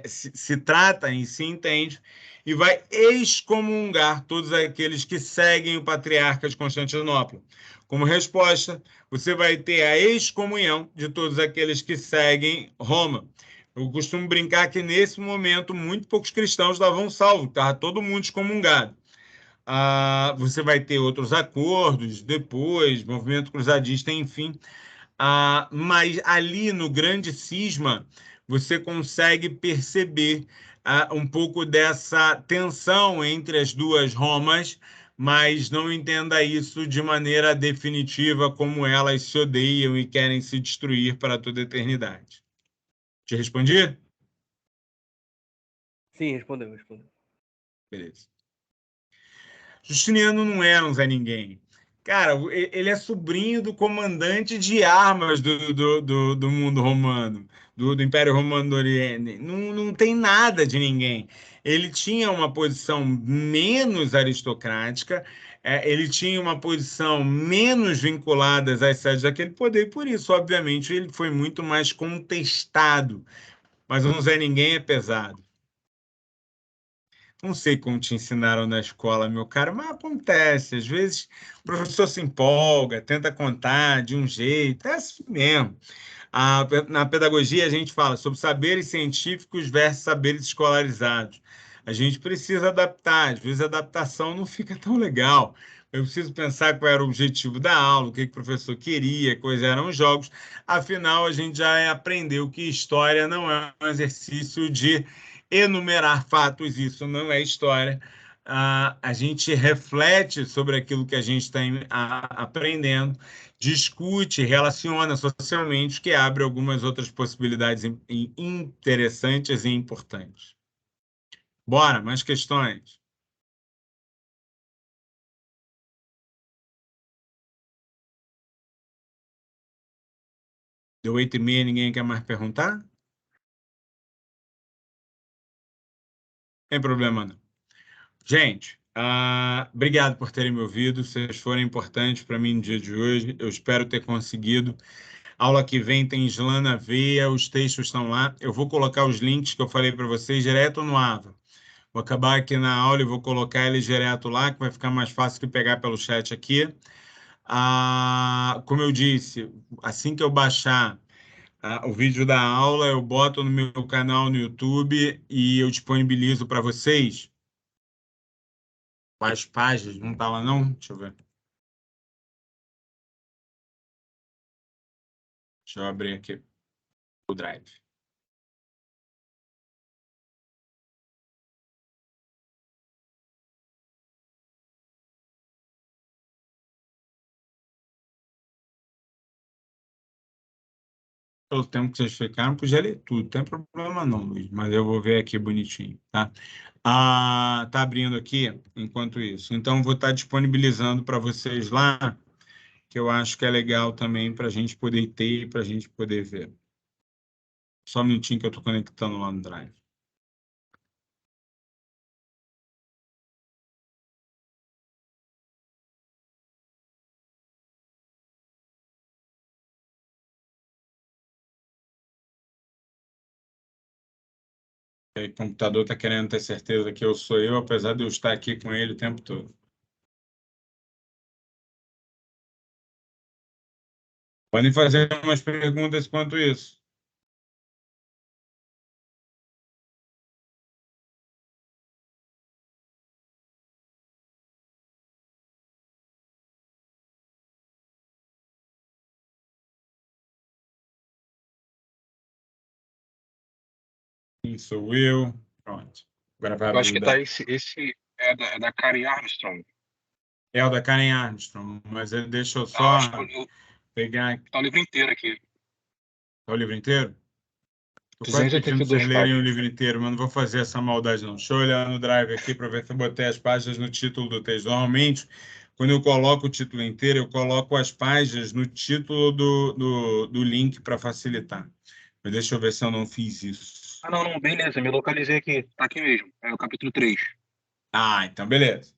se trata e se entende, e vai excomungar todos aqueles que seguem o patriarca de Constantinopla. Como resposta, você vai ter a excomunhão de todos aqueles que seguem Roma. Eu costumo brincar que, nesse momento, muito poucos cristãos estavam salvos, estava todo mundo excomungado. Você vai ter outros acordos depois, movimento cruzadista, enfim. Mas ali no grande cisma, você consegue perceber um pouco dessa tensão entre as duas Romas, mas não entenda isso de maneira definitiva, como elas se odeiam e querem se destruir para toda a eternidade. Te respondi? Sim, respondeu. Beleza. Justiniano não era um Zé Ninguém. Cara, ele é sobrinho do comandante de armas do mundo romano, do Império Romano do Oriente. Não tem nada de ninguém. Ele tinha uma posição menos aristocrática, ele tinha uma posição menos vinculada às sedes daquele poder, e por isso, obviamente, ele foi muito mais contestado. Mas um Zé Ninguém é pesado. Não sei como te ensinaram na escola, meu cara, mas acontece. Às vezes o professor se empolga, tenta contar de um jeito, é assim mesmo. Na pedagogia, a gente fala sobre saberes científicos versus saberes escolarizados. A gente precisa adaptar, às vezes a adaptação não fica tão legal. Eu preciso pensar qual era o objetivo da aula, o que o professor queria, quais eram os jogos. Afinal, a gente já aprendeu que história não é um exercício de enumerar fatos, isso não é história. A gente reflete sobre aquilo que a gente está aprendendo, discute, relaciona socialmente, que abre algumas outras possibilidades interessantes e importantes. Bora, mais questões? Deu 8h30, ninguém quer mais perguntar? Não tem problema, não. Gente, obrigado por terem me ouvido. Vocês foram importantes para mim no dia de hoje. Eu espero ter conseguido. Aula que vem tem Islana Veia, os textos estão lá. Eu vou colocar os links que eu falei para vocês direto no Ava. Vou acabar aqui na aula e vou colocar eles direto lá, que vai ficar mais fácil que pegar pelo chat aqui. Como eu disse, assim que eu baixar o vídeo da aula, eu boto no meu canal no YouTube e eu disponibilizo para vocês. Quais páginas? Não está lá, não? Deixa eu ver. Deixa eu abrir aqui o Drive. Pelo tempo que vocês ficaram, podia ler tudo. Não tem problema não, Luiz. Mas eu vou ver aqui bonitinho, tá? Tá abrindo aqui enquanto isso. Então, vou estar disponibilizando para vocês lá, que eu acho que é legal também para a gente poder ter e para a gente poder ver. Só um minutinho que eu estou conectando lá no Drive. O computador está querendo ter certeza que eu sou eu, apesar de eu estar aqui com ele o tempo todo. Podem fazer umas perguntas quanto isso. Quem sou eu? Pronto. Agora vai Eu acho abrir o que tá da... esse é da Karen Armstrong. É o da Karen Armstrong, mas ele deixou Ah, eu só acho que pegar... tá o livro inteiro aqui. Tá o livro inteiro? Estou quase pedindo para vocês 282 lerem o páginas. livro inteiro, mas não vou fazer essa maldade, não. Deixa eu olhar no Drive aqui para ver se eu botei as páginas no título do texto. Normalmente, quando eu coloco o título inteiro, eu coloco as páginas no título do link para facilitar. Mas deixa eu ver se eu não fiz isso. Ah, não, beleza, me localizei aqui. Tá aqui mesmo. É o capítulo 3. Então beleza.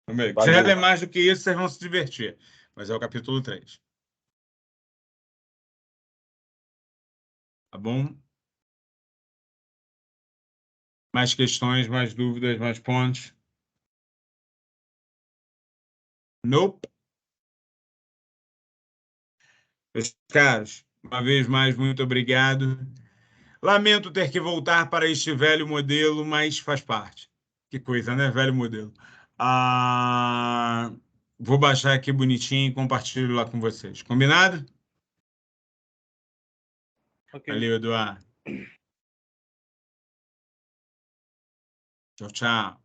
Então, beleza. Se Valeu. ler mais do que isso, vocês vão se divertir. Mas é o capítulo 3. Tá bom? Mais questões, mais dúvidas, mais pontos? Nope. Meus caros, uma vez mais, muito obrigado. Lamento ter que voltar para este velho modelo, mas faz parte. Que coisa, né? Velho modelo. Vou baixar aqui bonitinho e compartilho lá com vocês. Combinado? Ok. Valeu, Eduardo. Tchau, tchau.